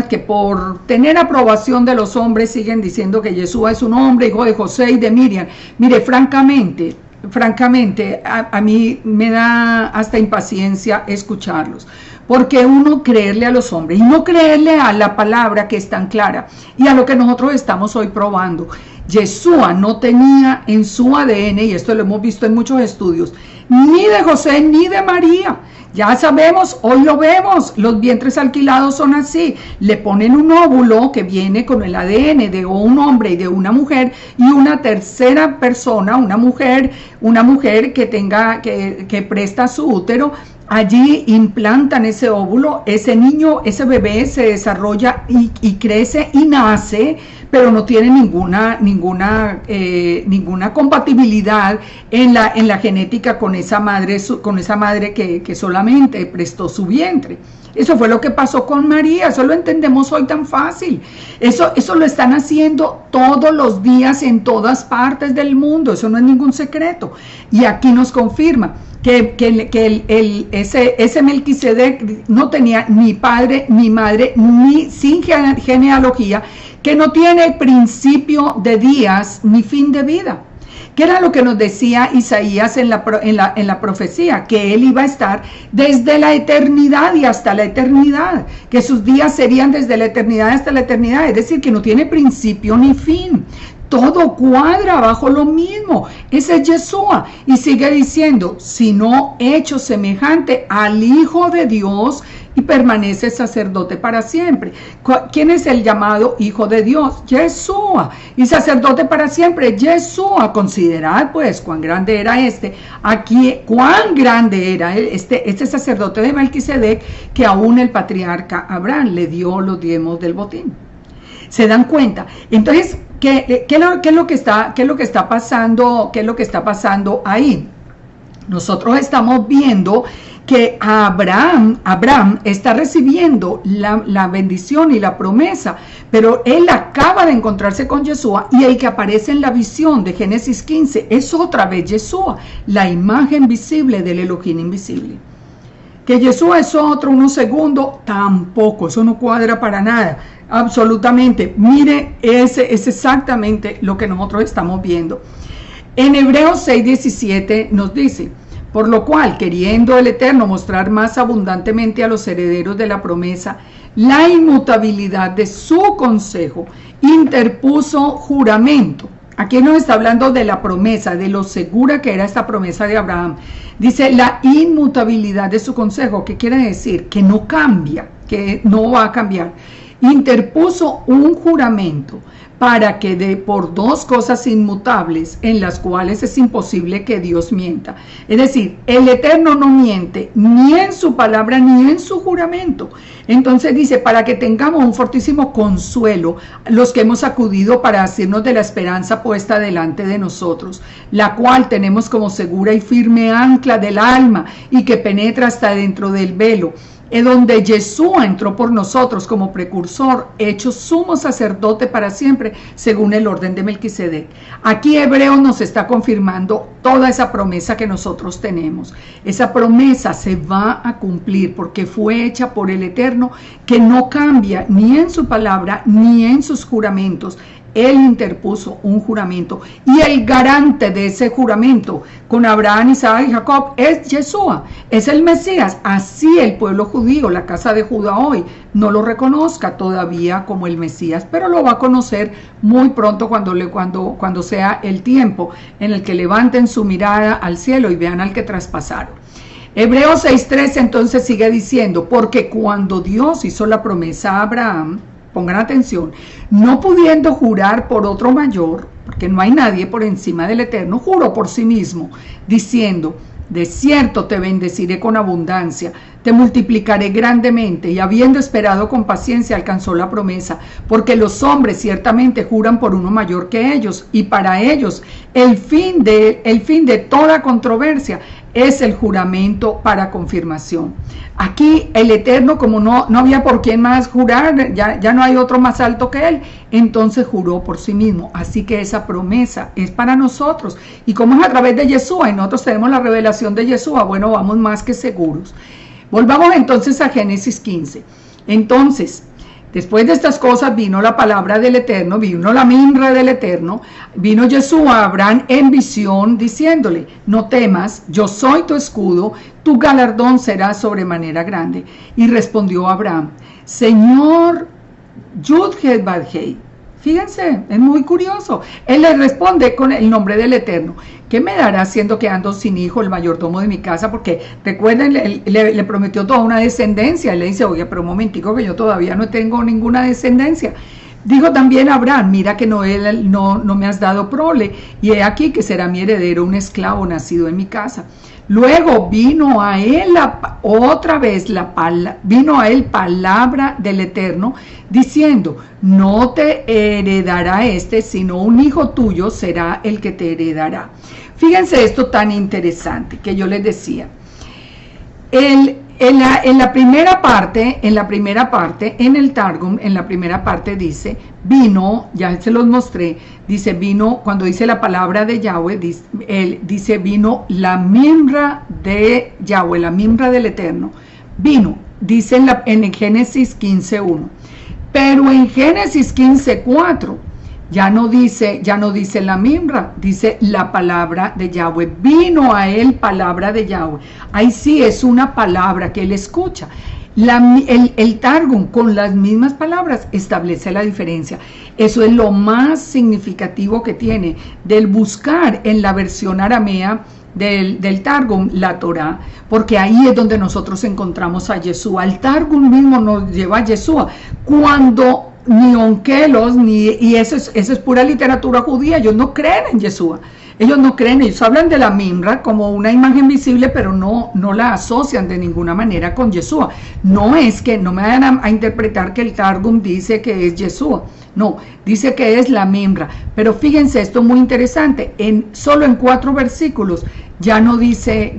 que por tener aprobación de los hombres siguen diciendo que Yeshua es un hombre, hijo de José y de Miriam. Mire, francamente, a mí me da hasta impaciencia escucharlos, porque uno creerle a los hombres y no creerle a la palabra que es tan clara y a lo que nosotros estamos hoy probando. Yeshua no tenía en su ADN, y esto lo hemos visto en muchos estudios, ni de José ni de María. Ya sabemos, hoy lo vemos, los vientres alquilados son así, le ponen un óvulo que viene con el ADN de un hombre y de una mujer, y una tercera persona, una mujer que presta su útero allí implantan ese óvulo, ese niño, ese bebé se desarrolla y crece y nace, pero no tiene ninguna compatibilidad en la genética con esa madre que solamente prestó su vientre. Eso fue lo que pasó con María, eso lo entendemos hoy tan fácil. Eso lo están haciendo todos los días en todas partes del mundo, eso no es ningún secreto. Y aquí nos confirma que ese Melquisedec no tenía ni padre ni madre, ni sin genealogía, que no tiene principio de días ni fin de vida. ¿Qué era lo que nos decía Isaías en la profecía? Que él iba a estar desde la eternidad y hasta la eternidad, que sus días serían desde la eternidad hasta la eternidad, es decir, que no tiene principio ni fin. Todo cuadra bajo lo mismo. Ese es Yeshua. Y sigue diciendo, sino hecho semejante al Hijo de Dios, y permanece sacerdote para siempre. ¿Quién es el llamado Hijo de Dios? Yeshua. Y sacerdote para siempre, Yeshua. Considerad pues cuán grande era aquí, cuán grande era este sacerdote de Melquisedec, que aún el patriarca Abraham le dio los diezmos del botín. ¿Se dan cuenta? Entonces, ¿qué es lo que está pasando ahí? Nosotros estamos viendo que Abraham está recibiendo la bendición y la promesa, pero él acaba de encontrarse con Yeshua, y el que aparece en la visión de Génesis 15 es otra vez Yeshua, la imagen visible del Elohim invisible. Que Yeshua es otro, unos segundos, tampoco, eso no cuadra para nada, absolutamente. Mire, ese es exactamente lo que nosotros estamos viendo. En Hebreos 6:17 nos dice, por lo cual, queriendo el Eterno mostrar más abundantemente a los herederos de la promesa la inmutabilidad de su consejo, interpuso juramento. Aquí nos está hablando de la promesa, de lo segura que era esta promesa de Abraham. Dice la inmutabilidad de su consejo. ¿Qué quiere decir? Que no cambia, que no va a cambiar. Interpuso un juramento para que por dos cosas inmutables en las cuales es imposible que Dios mienta. Es decir, el Eterno no miente ni en su palabra ni en su juramento. Entonces dice, para que tengamos un fortísimo consuelo los que hemos acudido para asirnos de la esperanza puesta delante de nosotros, la cual tenemos como segura y firme ancla del alma y que penetra hasta dentro del velo, en donde Yeshua entró por nosotros como precursor, hecho sumo sacerdote para siempre, según el orden de Melquisedec. Aquí Hebreos nos está confirmando toda esa promesa que nosotros tenemos. Esa promesa se va a cumplir porque fue hecha por el Eterno, que no cambia ni en su palabra ni en sus juramentos. Él interpuso un juramento, y el garante de ese juramento con Abraham, Isaac y Jacob es Yeshua, es el Mesías. Así el pueblo judío, la casa de Judá hoy, no lo reconozca todavía como el Mesías, pero lo va a conocer muy pronto cuando sea el tiempo en el que levanten su mirada al cielo y vean al que traspasaron. Hebreos 6:13 entonces sigue diciendo, porque cuando Dios hizo la promesa a Abraham, pongan atención, no pudiendo jurar por otro mayor, porque no hay nadie por encima del Eterno, juró por sí mismo, diciendo, de cierto te bendeciré con abundancia, te multiplicaré grandemente, y habiendo esperado con paciencia alcanzó la promesa, porque los hombres ciertamente juran por uno mayor que ellos, y para ellos el fin de toda controversia es el juramento para confirmación. Aquí el Eterno, como no había por quién más jurar, ya no hay otro más alto que él, entonces juró por sí mismo. Así que esa promesa es para nosotros, y como es a través de Yeshua y nosotros tenemos la revelación de Yeshua, bueno, vamos más que seguros. Volvamos entonces a Génesis 15. Entonces, después de estas cosas vino la palabra del Eterno, vino la minra del Eterno, vino Yeshua a Abraham en visión diciéndole, no temas, yo soy tu escudo, tu galardón será sobremanera grande. Y respondió Abraham, Señor Yud-Heh-Vav-Heh. Fíjense, es muy curioso. Él le responde con el nombre del Eterno. ¿Qué me dará siendo que ando sin hijo el mayordomo de mi casa? Porque recuerden, le prometió toda una descendencia. Él le dice, oye, pero un momentico que yo todavía no tengo ninguna descendencia. Dijo también Abraham, mira que no me has dado prole, y he aquí que será mi heredero un esclavo nacido en mi casa. Luego vino a él vino a él palabra del Eterno, diciendo: no te heredará sino un hijo tuyo será el que te heredará. Fíjense esto tan interesante que yo les decía. En la primera parte, en el Targum, en la primera parte dice, vino, ya se los mostré, dice vino, cuando dice la palabra de Yahweh, dice vino la mimra de Yahweh, la mimra del Eterno, vino, dice en Génesis 15:1, pero en Génesis 15:4, ya no dice la mimra, dice la palabra de Yahweh. Vino a él palabra de Yahweh. Ahí sí es una palabra que él escucha. El Targum con las mismas palabras establece la diferencia. Eso es lo más significativo que tiene del buscar en la versión aramea del Targum la Torá, porque ahí es donde nosotros encontramos a Yeshua. El Targum mismo nos lleva a Yeshua. Cuando ni onkelos, y eso es pura literatura judía, ellos no creen en Yeshua, ellos hablan de la mimra como una imagen visible, pero no la asocian de ninguna manera con Yeshua. No me vayan a interpretar que el Targum dice que es Yeshua, no, dice que es la mimra, pero fíjense, esto es muy interesante, solo en 4 versículos ya no dice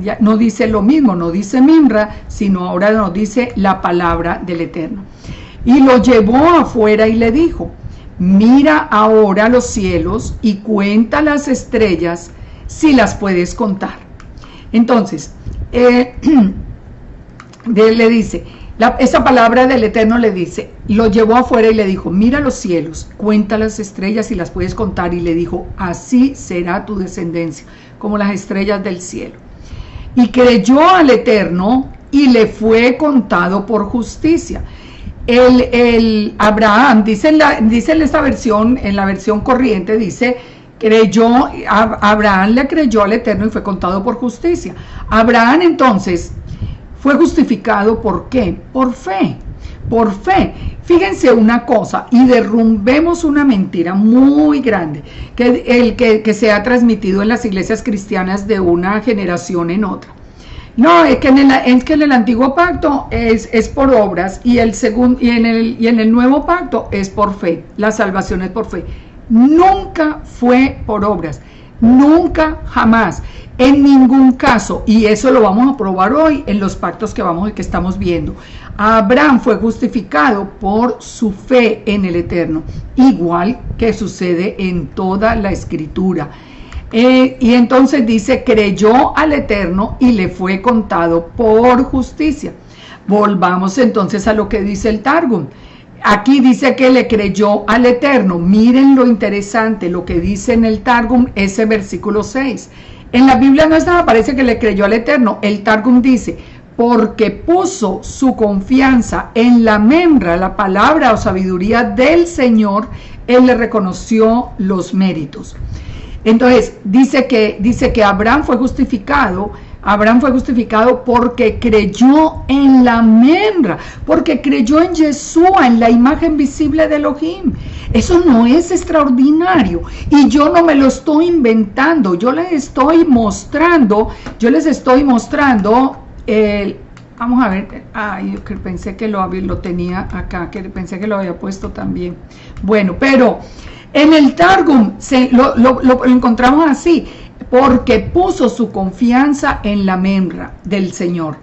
lo mismo, no dice mimra, sino ahora nos dice la palabra del Eterno. Y lo llevó afuera y le dijo: mira ahora los cielos y cuenta las estrellas, si las puedes contar. Entonces, le dice, esa palabra del Eterno le dice, lo llevó afuera y le dijo: mira los cielos, cuenta las estrellas, si las puedes contar. Y le dijo: así será tu descendencia, como las estrellas del cielo. Y creyó al Eterno y le fue contado por justicia. Abraham, dice en esta versión, en la versión corriente, dice, Abraham le creyó al Eterno y fue contado por justicia. Abraham entonces fue justificado, ¿por qué? Por fe. Fíjense una cosa, y derrumbemos una mentira muy grande que se ha transmitido en las iglesias cristianas de una generación en otra. No, es que en el antiguo pacto es por obras y en el nuevo pacto es por fe. La salvación es por fe. Nunca fue por obras. Nunca, jamás, en ningún caso. Y eso lo vamos a probar hoy en los pactos que estamos viendo. Abraham fue justificado por su fe en el Eterno, igual que sucede en toda la Escritura. Y entonces dice, creyó al Eterno y le fue contado por justicia. Volvamos entonces a lo que dice el Targum. Aquí dice que le creyó al Eterno. Miren lo interesante, lo que dice en el Targum, ese versículo 6. En la Biblia nuestra aparece que le creyó al Eterno. El Targum dice, porque puso su confianza en la mimra, la palabra o sabiduría del Señor, él le reconoció los méritos. Entonces dice que Abraham fue justificado porque creyó en la mimra, porque creyó en Yeshua, en la imagen visible de Elohim. Eso no es extraordinario y yo no me lo estoy inventando, yo les estoy mostrando, vamos a ver, yo pensé que lo tenía acá, que pensé que lo había puesto también. Bueno, pero en el Targum lo encontramos así, porque puso su confianza en la mimra del Señor.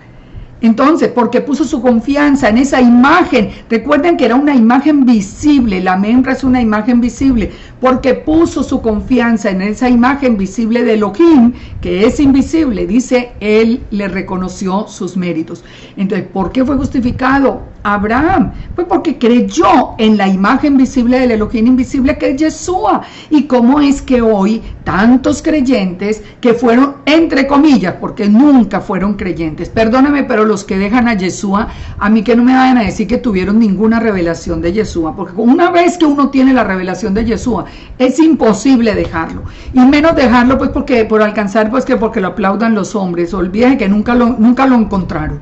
Entonces, porque puso su confianza en esa imagen, recuerden que era una imagen visible, la mimra es una imagen visible, porque puso su confianza en esa imagen visible de Elohim, que es invisible, dice, él le reconoció sus méritos. Entonces, ¿por qué fue justificado Abraham? Pues porque creyó en la imagen visible del Elohim invisible, que es Yeshua. ¿Y cómo es que hoy tantos creyentes que fueron, entre comillas, porque nunca fueron creyentes, perdóname, pero los que dejan a Yeshua, a mí que no me vayan a decir que tuvieron ninguna revelación de Yeshua, porque una vez que uno tiene la revelación de Yeshua, es imposible dejarlo, y menos dejarlo pues por alcanzar, pues que porque lo aplaudan los hombres. Olvídense que nunca lo encontraron.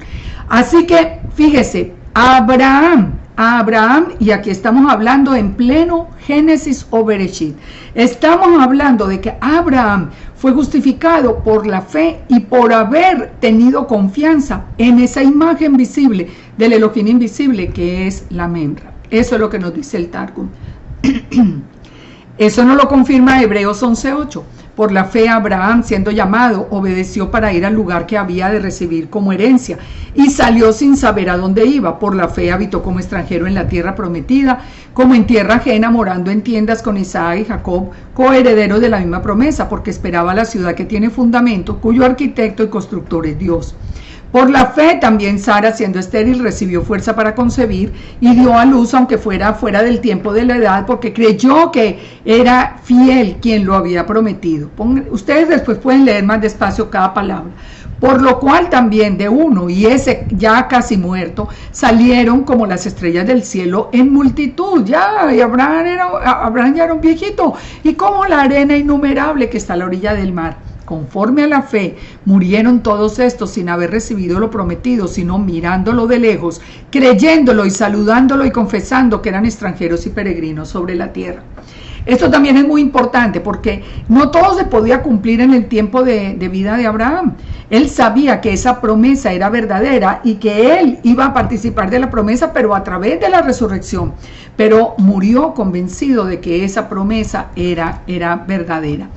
Así que fíjese, Abraham, y aquí estamos hablando en pleno Génesis o Bereshit, estamos hablando de que Abraham fue justificado por la fe y por haber tenido confianza en esa imagen visible del Elohim invisible que es la Memra. Eso es lo que nos dice el Targum. Eso nos lo confirma Hebreos 11:8. Por la fe Abraham, siendo llamado, obedeció para ir al lugar que había de recibir como herencia y salió sin saber a dónde iba. Por la fe habitó como extranjero en la tierra prometida, como en tierra ajena, morando en tiendas con Isaac y Jacob, coherederos de la misma promesa, porque esperaba la ciudad que tiene fundamento, cuyo arquitecto y constructor es Dios. Por la fe también Sara, siendo estéril, recibió fuerza para concebir y dio a luz, aunque fuera fuera del tiempo de la edad, porque creyó que era fiel quien lo había prometido. Ustedes después pueden leer más despacio cada palabra. Por lo cual también de uno, y ese ya casi muerto, salieron como las estrellas del cielo en multitud. Y Abraham ya era un viejito, y como la arena innumerable que está a la orilla del mar. Conforme a la fe, murieron todos estos sin haber recibido lo prometido, sino mirándolo de lejos, creyéndolo y saludándolo y confesando que eran extranjeros y peregrinos sobre la tierra. Esto también es muy importante porque no todo se podía cumplir en el tiempo de vida de Abraham. Él sabía que esa promesa era verdadera y que él iba a participar de la promesa, pero a través de la resurrección. Pero murió convencido de que esa promesa era verdadera.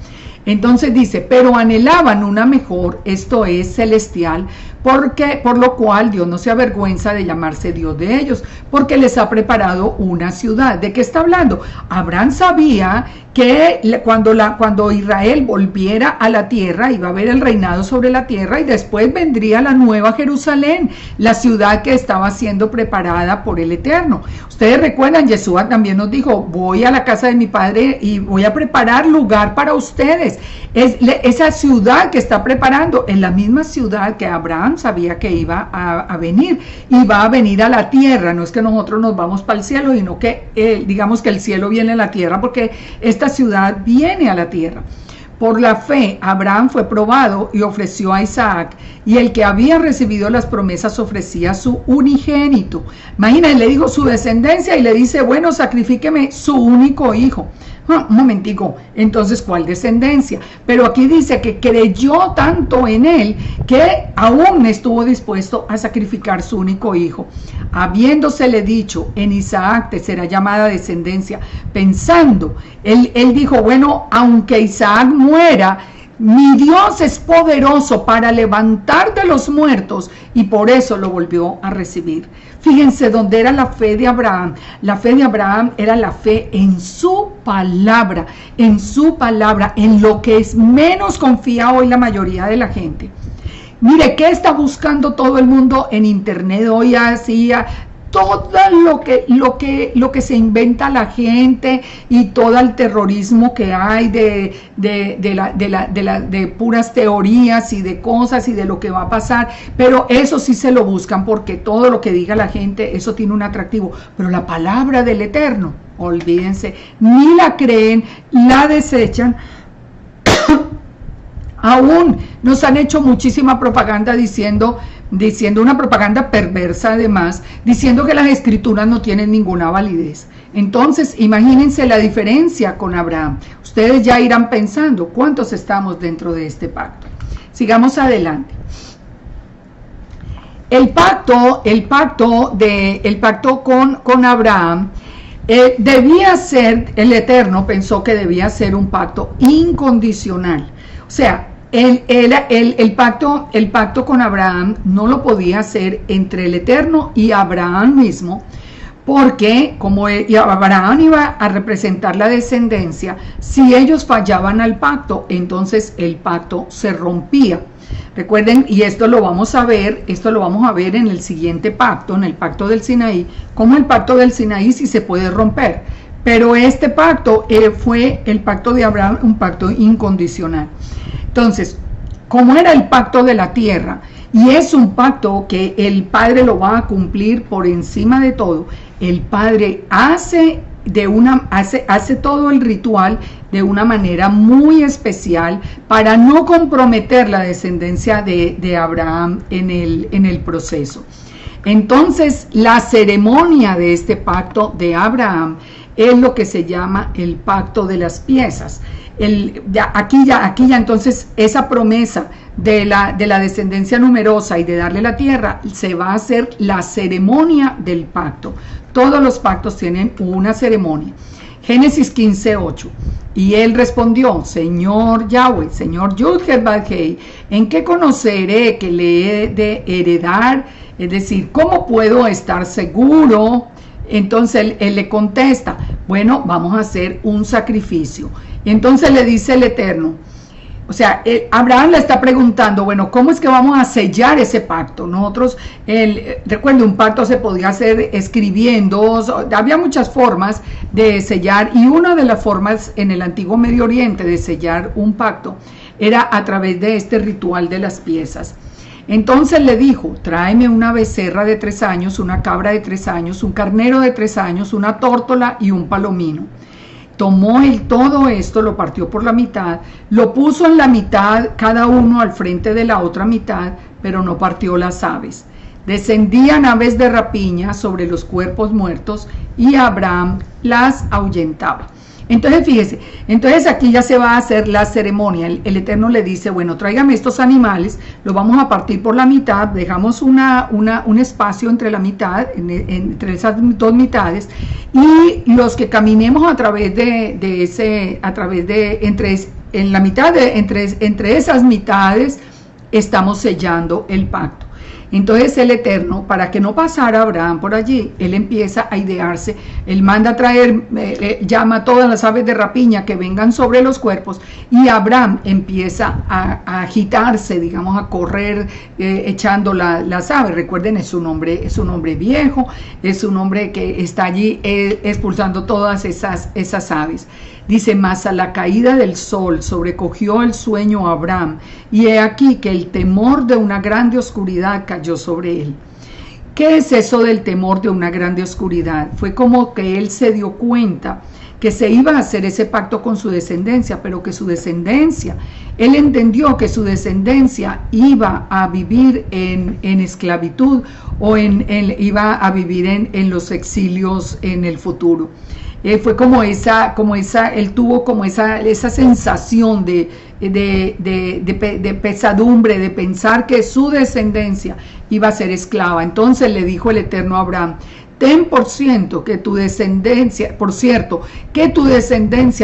Entonces dice, pero anhelaban una mejor, esto es celestial, por lo cual Dios no se avergüenza de llamarse Dios de ellos, porque les ha preparado una ciudad. ¿De qué está hablando? Abraham sabía que cuando Israel volviera a la tierra, iba a haber el reinado sobre la tierra y después vendría la nueva Jerusalén, la ciudad que estaba siendo preparada por el Eterno. Ustedes recuerdan, Yeshua también nos dijo, voy a la casa de mi padre y voy a preparar lugar para ustedes. Esa ciudad que está preparando es la misma ciudad que Abraham sabía que iba a venir, y va a venir a la tierra. No es que nosotros nos vamos para el cielo, sino que digamos que el cielo viene a la tierra, porque esta ciudad viene a la tierra. Por la fe, Abraham fue probado y ofreció a Isaac, y el que había recibido las promesas ofrecía su unigénito. Imagínense, le dijo su descendencia y le dice, bueno, sacrifíqueme su único hijo. Un momentico, entonces, ¿cuál descendencia? Pero aquí dice que creyó tanto en él que aún estuvo dispuesto a sacrificar su único hijo. Habiéndosele dicho, en Isaac te será llamada descendencia, pensando, él dijo, bueno, aunque Isaac muera, mi Dios es poderoso para levantar de los muertos, y por eso lo volvió a recibir. Fíjense dónde era la fe de Abraham. La fe de Abraham era la fe en su palabra, en lo que es menos confía hoy la mayoría de la gente. Mire, ¿qué está buscando todo el mundo en internet hoy? Así, todo lo que se inventa la gente, y todo el terrorismo que hay de puras teorías y de cosas y de lo que va a pasar, pero eso sí se lo buscan, porque todo lo que diga la gente, eso tiene un atractivo, pero la palabra del Eterno, olvídense, ni la creen, la desechan. Aún nos han hecho muchísima propaganda diciendo una propaganda perversa, además, diciendo que las escrituras no tienen ninguna validez. Entonces, imagínense la diferencia con Abraham. Ustedes ya irán pensando cuántos estamos dentro de este pacto. Sigamos adelante. El pacto con Abraham debía ser, el Eterno pensó que debía ser un pacto incondicional. O sea, el pacto con Abraham no lo podía hacer entre el Eterno y Abraham mismo, porque como Abraham iba a representar la descendencia, si ellos fallaban al pacto, entonces el pacto se rompía. Recuerden, y esto lo vamos a ver en el siguiente pacto, en el pacto del Sinaí, como el pacto del Sinaí sí se puede romper. Pero este pacto fue el pacto de Abraham, un pacto incondicional. Entonces, como era el pacto de la tierra, y es un pacto que el Padre lo va a cumplir por encima de todo, el Padre hace todo el ritual de una manera muy especial para no comprometer la descendencia de Abraham en el proceso. Entonces, la ceremonia de este pacto de Abraham es lo que se llama el pacto de las piezas. Aquí ya entonces esa promesa de la descendencia numerosa y de darle la tierra, se va a hacer la ceremonia del pacto. Todos los pactos tienen una ceremonia. Génesis 15:8. Y él respondió: Señor Yahweh, Señor Yud-Heh-Vav-Heh, ¿en qué conoceré que le he de heredar? Es decir, ¿cómo puedo estar seguro? Entonces él le contesta: bueno, vamos a hacer un sacrificio. Entonces le dice el Eterno, o sea, Abraham le está preguntando, bueno, ¿cómo es que vamos a sellar ese pacto? Nosotros, recuerden, un pacto se podía hacer escribiendo, había muchas formas de sellar, y una de las formas en el antiguo Medio Oriente de sellar un pacto era a través de este ritual de las piezas. Entonces le dijo: tráeme una becerra de 3 años, una cabra de 3 años, un carnero de 3 años, una tórtola y un palomino. Tomó él todo esto, lo partió por la mitad, lo puso en la mitad, cada uno al frente de la otra mitad, pero no partió las aves. Descendían aves de rapiña sobre los cuerpos muertos y Abraham las ahuyentaba. Entonces fíjese, entonces aquí ya se va a hacer la ceremonia. El Eterno le dice: bueno, tráigame estos animales, los vamos a partir por la mitad, dejamos un espacio entre la mitad, entre esas dos mitades, y los que caminemos a través en la mitad entre esas mitades, estamos sellando el pacto. Entonces el Eterno, para que no pasara Abraham por allí, él empieza a idearse, él manda a traer, llama a todas las aves de rapiña que vengan sobre los cuerpos, y Abraham empieza a agitarse, digamos, a correr echando las aves. Recuerden, es un hombre viejo, es un hombre que está allí expulsando todas esas aves. Dice: mas a la caída del sol sobrecogió el sueño a Abraham, y he aquí que el temor de una grande oscuridad cayó sobre él. ¿Qué es eso del temor de una grande oscuridad? Fue como que él se dio cuenta que se iba a hacer ese pacto con su descendencia, pero que su descendencia, él entendió que su descendencia iba a vivir en esclavitud, o iba a vivir en los exilios en el futuro. Fue él tuvo como esa sensación de pesadumbre, de pensar que su descendencia iba a ser esclava. Entonces le dijo el Eterno a Abraham: ten por cierto que tu descendencia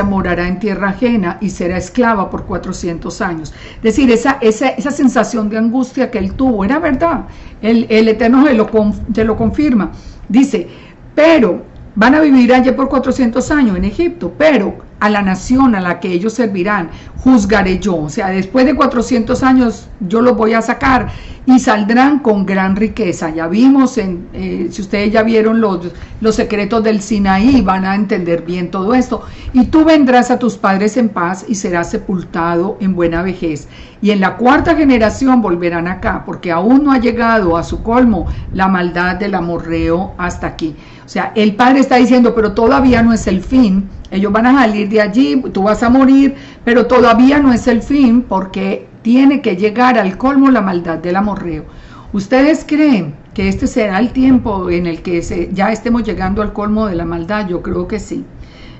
morará en tierra ajena y será esclava por 400 años. Es decir, esa sensación de angustia que él tuvo era verdad. El Eterno se lo confirma. Dice: pero van a vivir allí por 400 años en Egipto, pero a la nación a la que ellos servirán juzgaré yo. O sea, después de 400 años yo los voy a sacar y saldrán con gran riqueza. Ya vimos, si ustedes ya vieron los secretos del Sinaí, van a entender bien todo esto. Y tú vendrás a tus padres en paz y serás sepultado en buena vejez. Y en la 4ª generación volverán acá, porque aún no ha llegado a su colmo la maldad del amorreo hasta aquí. O sea, el padre está diciendo: pero todavía no es el fin. Ellos van a salir de allí, tú vas a morir, pero todavía no es el fin, porque tiene que llegar al colmo la maldad del amorreo. ¿Ustedes creen que este será el tiempo en el que ya estemos llegando al colmo de la maldad? Yo creo que sí.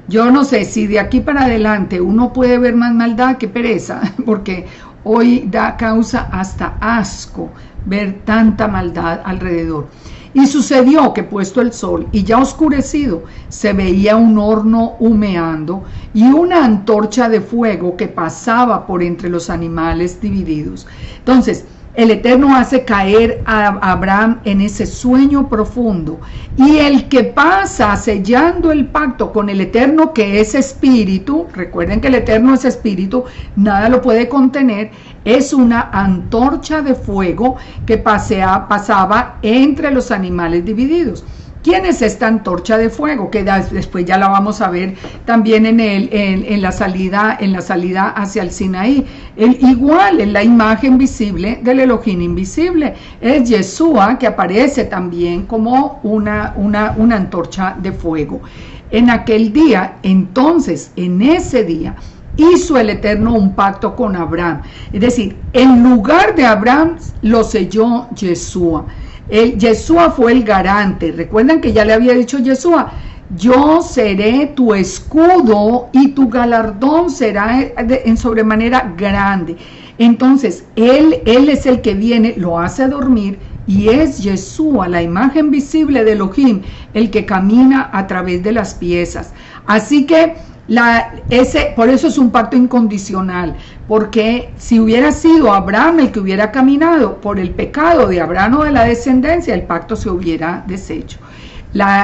Yo no sé si de aquí para adelante uno puede ver más maldad que pereza, porque hoy da causa hasta asco ver tanta maldad alrededor. Y sucedió que, puesto el sol y ya oscurecido, se veía un horno humeando y una antorcha de fuego que pasaba por entre los animales divididos. Entonces, el Eterno hace caer a Abraham en ese sueño profundo, y el que pasa sellando el pacto con el Eterno, que es espíritu, recuerden que el Eterno es espíritu, nada lo puede contener, es una antorcha de fuego que pasaba entre los animales divididos. ¿Quién es esta antorcha de fuego? Que después ya la vamos a ver también en la salida hacia el Sinaí. Igual, en la imagen visible del Elohim invisible. Es Yeshua, que aparece también como una antorcha de fuego. En aquel día, entonces, en ese día, hizo el Eterno un pacto con Abraham. Es decir, en lugar de Abraham lo selló Yeshua. Yeshua fue el garante. Recuerdan que ya le había dicho Yeshua yo seré tu escudo y tu galardón será en sobremanera grande. Entonces, él es el que viene, lo hace dormir, y es Yeshua, la imagen visible de Elohim, el que camina a través de las piezas. Así que por eso es un pacto incondicional, porque si hubiera sido Abraham el que hubiera caminado por el pecado de Abraham o de la descendencia, el pacto se hubiera deshecho.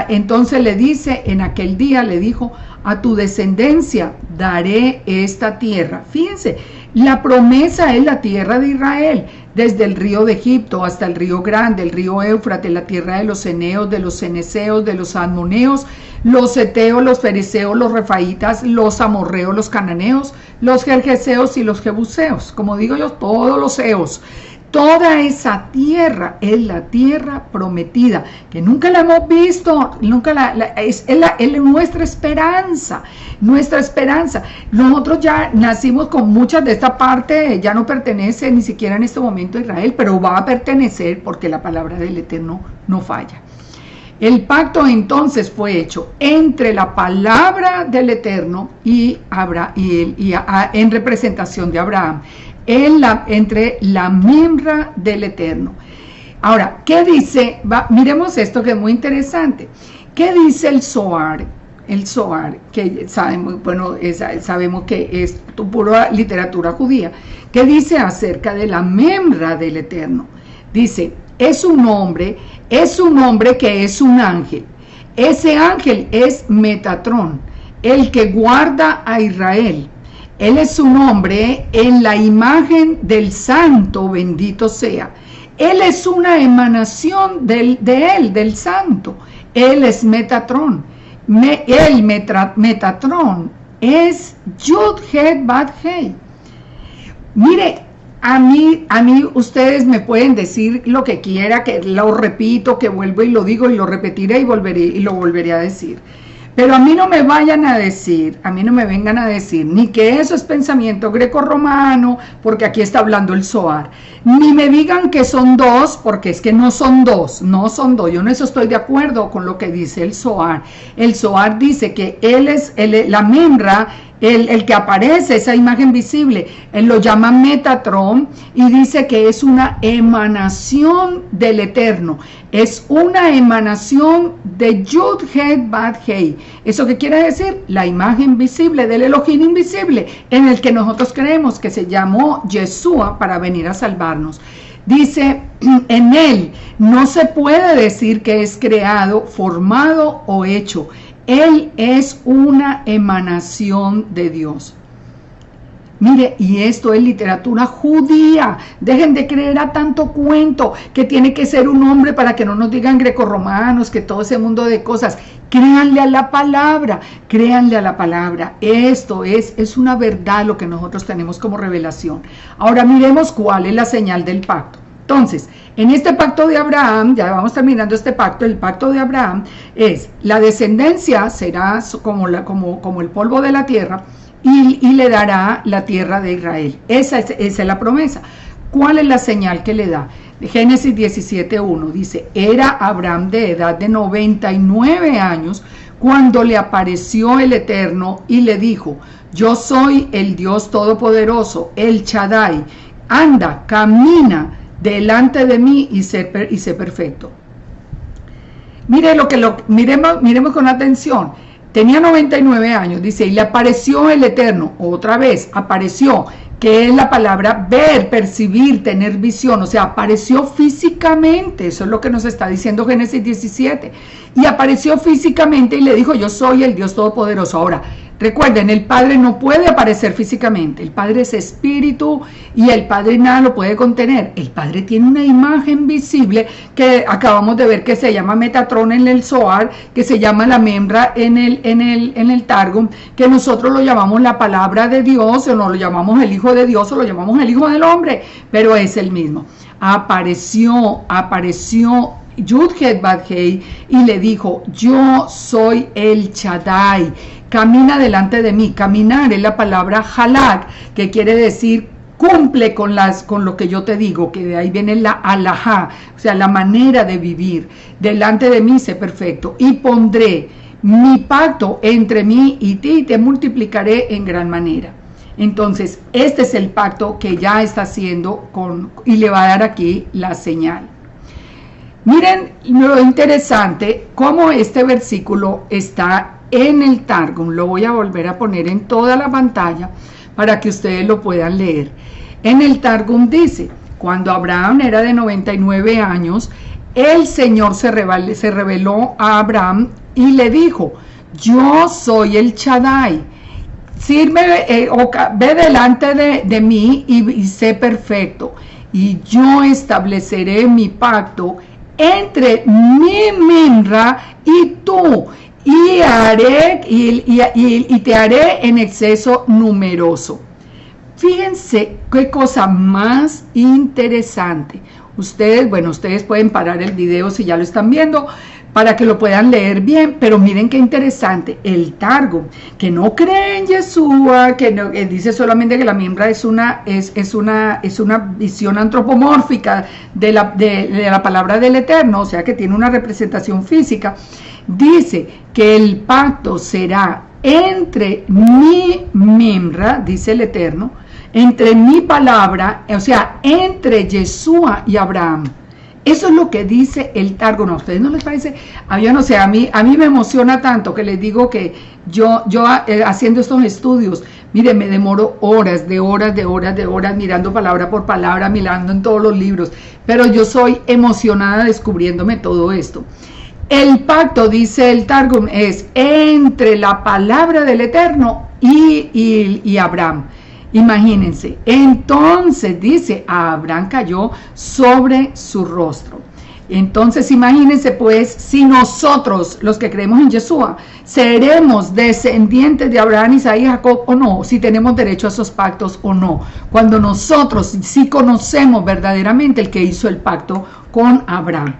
Entonces le dice, en aquel día le dijo, a tu descendencia daré esta tierra. Fíjense, la promesa es la tierra de Israel, desde el río de Egipto hasta el río Grande, el río Éufrates, la tierra de los eneos, de los ceneseos, de los admoneos, los heteos, los fereceos, los refaitas, los amorreos, los cananeos, los gergeseos y los jebuseos. Como digo yo, todos los eos. Toda esa tierra es la tierra prometida, que nunca la hemos visto, es nuestra esperanza, nuestra esperanza. Nosotros ya nacimos con muchas de esta parte, ya no pertenece ni siquiera en este momento a Israel, pero va a pertenecer porque la palabra del Eterno no falla. El pacto entonces fue hecho entre la palabra del Eterno y en representación de Abraham, entre la membra del Eterno. Ahora, ¿qué dice? Miremos esto que es muy interesante. ¿Qué dice el Zohar? El Zohar, que sabemos que es pura literatura judía. ¿Qué dice acerca de la membra del Eterno? Dice, es un hombre que es un ángel. Ese ángel es Metatrón, el que guarda a Israel. Él es un hombre en la imagen del santo, bendito sea. Él es una emanación del santo. Él es Metatrón. Metatrón es Yud Het Bat Hei. Mire, a mí ustedes me pueden decir lo que quiera, que lo repito, que vuelvo y lo digo y lo repetiré y lo volveré a decir. Pero a mí no me vengan a decir, ni que eso es pensamiento greco-romano, porque aquí está hablando el Zohar, ni me digan que son dos, porque es que no son dos, yo en eso estoy de acuerdo con lo que dice el Zohar. El Zohar dice que él es la membra, el que aparece, esa imagen visible, él lo llama Metatrón y dice que es una emanación del Eterno, es una emanación de Yud Het Bat Hei. ¿Eso qué quiere decir? La imagen visible del Elohim invisible, en el que nosotros creemos, que se llamó Yeshua para venir a salvarnos. Dice, en él no se puede decir que es creado, formado o hecho. Él es una emanación de Dios. Mire, y esto es literatura judía. Dejen de creer a tanto cuento que tiene que ser un hombre para que no nos digan grecorromanos, que todo ese mundo de cosas. Créanle a la palabra, Esto es una verdad lo que nosotros tenemos como revelación. Ahora miremos cuál es la señal del pacto. Entonces, en este pacto de Abraham, ya vamos terminando este pacto, el pacto de Abraham es, la descendencia será como el polvo de la tierra y le dará la tierra de Israel. Esa es la promesa. ¿Cuál es la señal que le da? Génesis 17:1 dice, era Abraham de edad de 99 años cuando le apareció el Eterno y le dijo, yo soy el Dios Todopoderoso, el Shaddai, anda, camina delante de mí y sé perfecto. Miremos con atención. Tenía 99 años, dice, y le apareció el Eterno, otra vez, apareció, que es la palabra ver, percibir, tener visión, o sea, apareció físicamente, eso es lo que nos está diciendo Génesis 17, y apareció físicamente y le dijo, yo soy el Dios Todopoderoso. Ahora, recuerden, el Padre no puede aparecer físicamente, el Padre es espíritu y el Padre nada lo puede contener. El Padre tiene una imagen visible que acabamos de ver que se llama Metatrón en el Zohar, que se llama la membra en el Targum, que nosotros lo llamamos la palabra de Dios, o no lo llamamos el Hijo de Dios, o lo llamamos el Hijo del Hombre, pero es el mismo. Apareció Yud Het Bat Hei y le dijo, yo soy el Shaddai, camina delante de mí. Caminar es la palabra halak, que quiere decir cumple con lo que yo te digo, que de ahí viene la alajá, o sea, la manera de vivir. Delante de mí sé perfecto y pondré mi pacto entre mí y ti, te multiplicaré en gran manera. Entonces, este es el pacto que ya está haciendo y le va a dar aquí la señal. Miren lo interesante, cómo este versículo está en el Targum. Lo voy a volver a poner en toda la pantalla para que ustedes lo puedan leer. En el Targum dice, cuando Abraham era de 99 años, el Señor se reveló a Abraham y le dijo, yo soy el Shaddai, ve delante de mí y sé perfecto, y yo estableceré mi pacto entre mi Minra y tú, y te haré en exceso numeroso. Fíjense qué cosa más interesante. Ustedes pueden parar el video si ya lo están viendo para que lo puedan leer bien, pero miren qué interesante, el Targum, que no cree en Yeshua, que dice solamente que la miembra es una visión antropomórfica de la palabra del Eterno, o sea que tiene una representación física, dice que el pacto será entre mi miembra, dice el Eterno, entre mi palabra, o sea, entre Yeshua y Abraham. Eso es lo que dice el Targum. ¿A ustedes no les parece? Yo no sé, a mí me emociona tanto que les digo que yo haciendo estos estudios, mire, me demoro horas mirando palabra por palabra, mirando en todos los libros, pero yo soy emocionada descubriéndome todo esto. El pacto, dice el Targum, es entre la palabra del Eterno y Abraham. Imagínense, entonces dice, a Abraham cayó sobre su rostro. Entonces imagínense pues, si nosotros, los que creemos en Yeshua, seremos descendientes de Abraham, Isaac y Jacob o no, si tenemos derecho a esos pactos o no, cuando nosotros sí conocemos verdaderamente el que hizo el pacto con Abraham.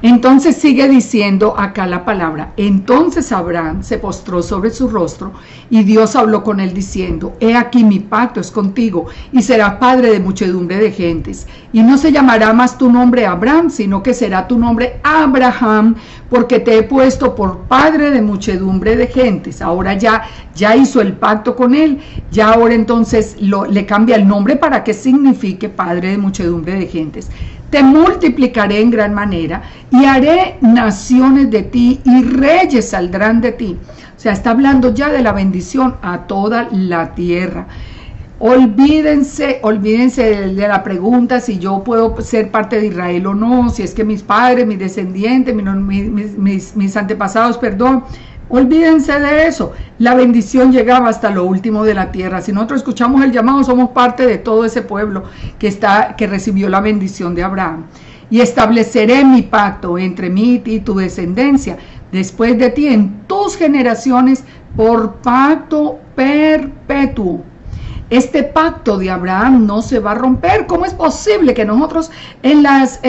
Entonces sigue diciendo acá la palabra, entonces Abraham se postró sobre su rostro y Dios habló con él diciendo, he aquí mi pacto es contigo y serás padre de muchedumbre de gentes y no se llamará más tu nombre Abraham, sino que será tu nombre Abraham, porque te he puesto por padre de muchedumbre de gentes. Ahora ya hizo el pacto con él, ya ahora entonces le cambia el nombre para que signifique padre de muchedumbre de gentes. Te multiplicaré en gran manera y haré naciones de ti y reyes saldrán de ti. O sea, está hablando ya de la bendición a toda la tierra. Olvídense de la pregunta si yo puedo ser parte de Israel o no, si es que mis padres, mis descendientes, mis antepasados, olvídense de eso. La bendición llegaba hasta lo último de la tierra. Si nosotros escuchamos el llamado, somos parte de todo ese pueblo que recibió la bendición de Abraham. Y estableceré mi pacto entre mí y tu descendencia, después de ti en tus generaciones, por pacto perpetuo. Este pacto de Abraham no se va a romper. ¿Cómo es posible que nosotros en las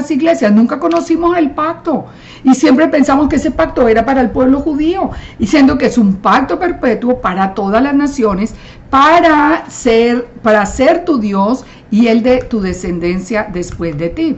iglesias nunca conocimos el pacto? Y siempre pensamos que ese pacto era para el pueblo judío, y siendo que es un pacto perpetuo para todas las naciones, para ser tu Dios y el de tu descendencia después de ti.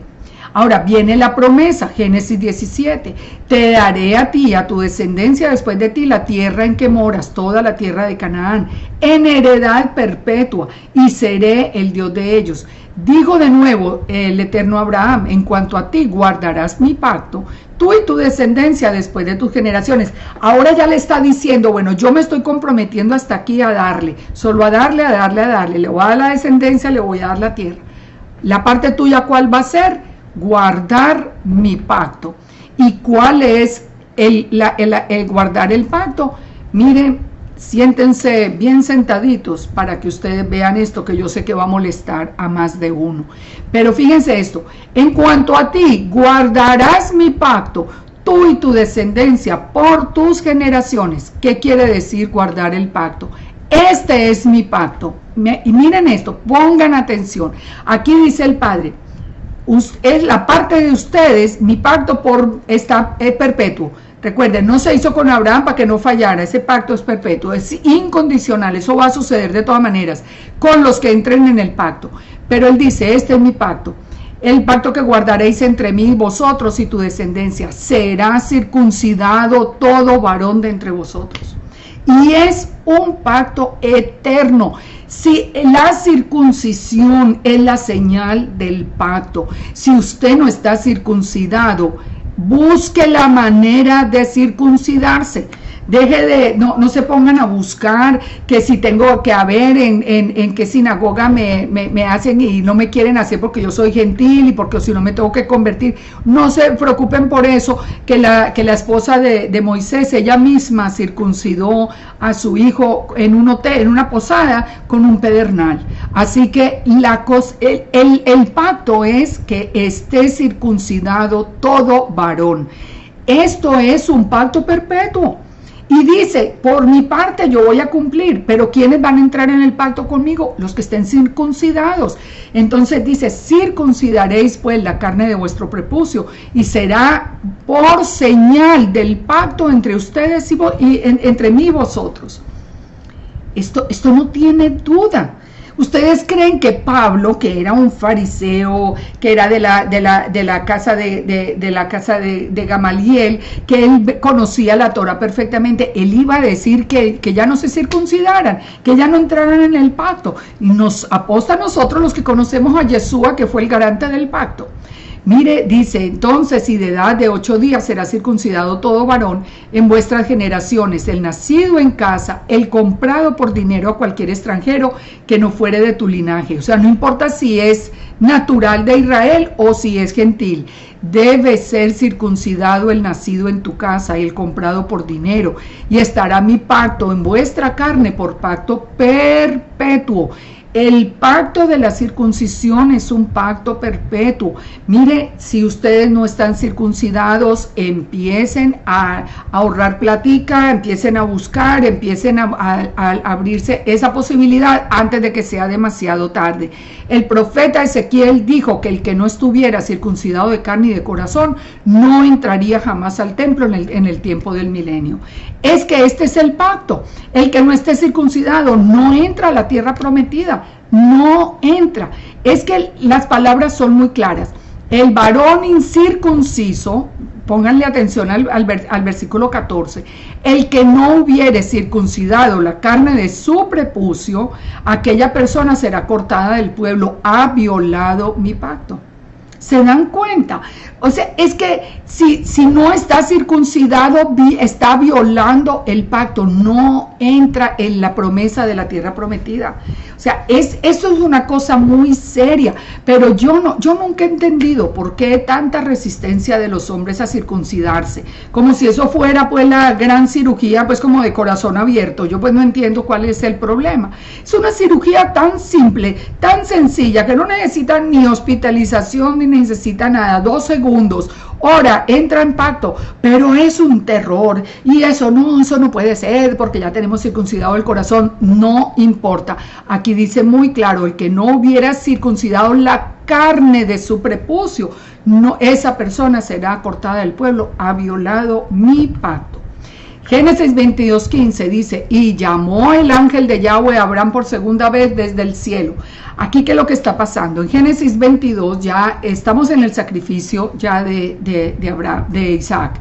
Ahora viene la promesa, Génesis 17, te daré a ti, a tu descendencia después de ti, la tierra en que moras, toda la tierra de Canaán, en heredad perpetua, y seré el Dios de ellos. Digo de nuevo el Eterno Abraham, en cuanto a ti guardarás mi pacto, tú y tu descendencia después de tus generaciones. Ahora ya le está diciendo, bueno, yo me estoy comprometiendo hasta aquí a darle, solo a darle, le voy a dar la descendencia, le voy a dar la tierra. La parte tuya, ¿cuál va a ser? Guardar mi pacto. ¿Y cuál es el guardar el pacto? Miren, siéntense bien sentaditos para que ustedes vean esto, que yo sé que va a molestar a más de uno. Pero fíjense esto, en cuanto a ti, guardarás mi pacto, tú y tu descendencia por tus generaciones. ¿Qué quiere decir guardar el pacto? Este es mi pacto. Y miren esto, pongan atención. Aquí dice el Padre, es la parte de ustedes, mi pacto es perpetuo. Recuerden, no se hizo con Abraham para que no fallara, ese pacto es perpetuo, es incondicional, eso va a suceder de todas maneras con los que entren en el pacto. Pero él dice, este es mi pacto, el pacto que guardaréis entre mí y vosotros y tu descendencia, será circuncidado todo varón de entre vosotros. Y es un pacto eterno. Si la circuncisión es la señal del pacto, si usted no está circuncidado, busque la manera de circuncidarse. Deje de, no se pongan a buscar que si tengo que haber en qué sinagoga me hacen y no me quieren hacer porque yo soy gentil y porque si no me tengo que convertir. No se preocupen por eso, que la esposa de Moisés, ella misma circuncidó a su hijo en un hotel, en una posada, con un pedernal. Así que el pacto es que esté circuncidado todo varón. Esto es un pacto perpetuo. Y dice, por mi parte yo voy a cumplir, pero ¿quiénes van a entrar en el pacto conmigo? Los que estén circuncidados. Entonces dice, circuncidaréis pues la carne de vuestro prepucio y será por señal del pacto entre ustedes y entre mí y vosotros. Esto no tiene duda. ¿Ustedes creen que Pablo, que era un fariseo, que era de la casa de Gamaliel, que él conocía la Torah perfectamente, él iba a decir que ya no se circuncidaran, que ya no entraran en el pacto? Y nos aposta a nosotros los que conocemos a Yeshua, que fue el garante del pacto. Mire, dice, entonces, y de edad de 8 días será circuncidado todo varón en vuestras generaciones, el nacido en casa, el comprado por dinero a cualquier extranjero que no fuere de tu linaje. O sea, no importa si es natural de Israel o si es gentil, debe ser circuncidado el nacido en tu casa y el comprado por dinero, y estará mi pacto en vuestra carne por pacto perpetuo. El pacto de la circuncisión es un pacto perpetuo. Mire, si ustedes no están circuncidados, empiecen a ahorrar platica, empiecen a buscar, empiecen a abrirse esa posibilidad antes de que sea demasiado tarde. El profeta Ezequiel dijo que el que no estuviera circuncidado de carne y de corazón no entraría jamás al templo en el tiempo del milenio. Es que este es el pacto. El que no esté circuncidado no entra a la tierra prometida. No entra. Es que las palabras son muy claras. El varón incircunciso, pónganle atención al versículo 14, el que no hubiere circuncidado la carne de su prepucio, aquella persona será cortada del pueblo, ha violado mi pacto. ¿Se dan cuenta? O sea, es que si no está circuncidado, está violando el pacto, no entra en la promesa de la tierra prometida. O sea, eso es una cosa muy seria, pero yo nunca he entendido por qué tanta resistencia de los hombres a circuncidarse, como si eso fuera pues la gran cirugía, pues como de corazón abierto. Yo pues no entiendo cuál es el problema. Es una cirugía tan simple, tan sencilla, que no necesita ni hospitalización ni necesita nada, 2 segundos, ora, entra en pacto, pero es un terror, y eso no puede ser, porque ya tenemos circuncidado el corazón. No importa, aquí dice muy claro, el que no hubiera circuncidado la carne de su prepucio, no, esa persona será cortada del pueblo, ha violado mi pacto. Génesis 22:15 dice, y llamó el ángel de Yahweh a Abraham por segunda vez desde el cielo. Aquí, ¿qué es lo que está pasando? En Génesis 22 ya estamos en el sacrificio ya de Abraham, de Isaac.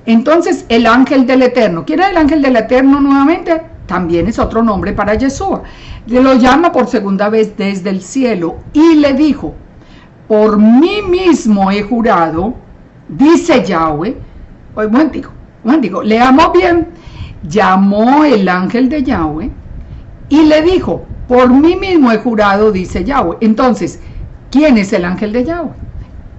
Entonces el ángel del Eterno, ¿quién era el ángel del Eterno nuevamente? También es otro nombre para Yeshua. Lo llama por segunda vez desde el cielo y le dijo, por mí mismo he jurado, dice Yahweh. Digo, leamos bien. Llamó el ángel de Yahweh y le dijo, por mí mismo he jurado, dice Yahweh. Entonces, ¿quién es el ángel de Yahweh?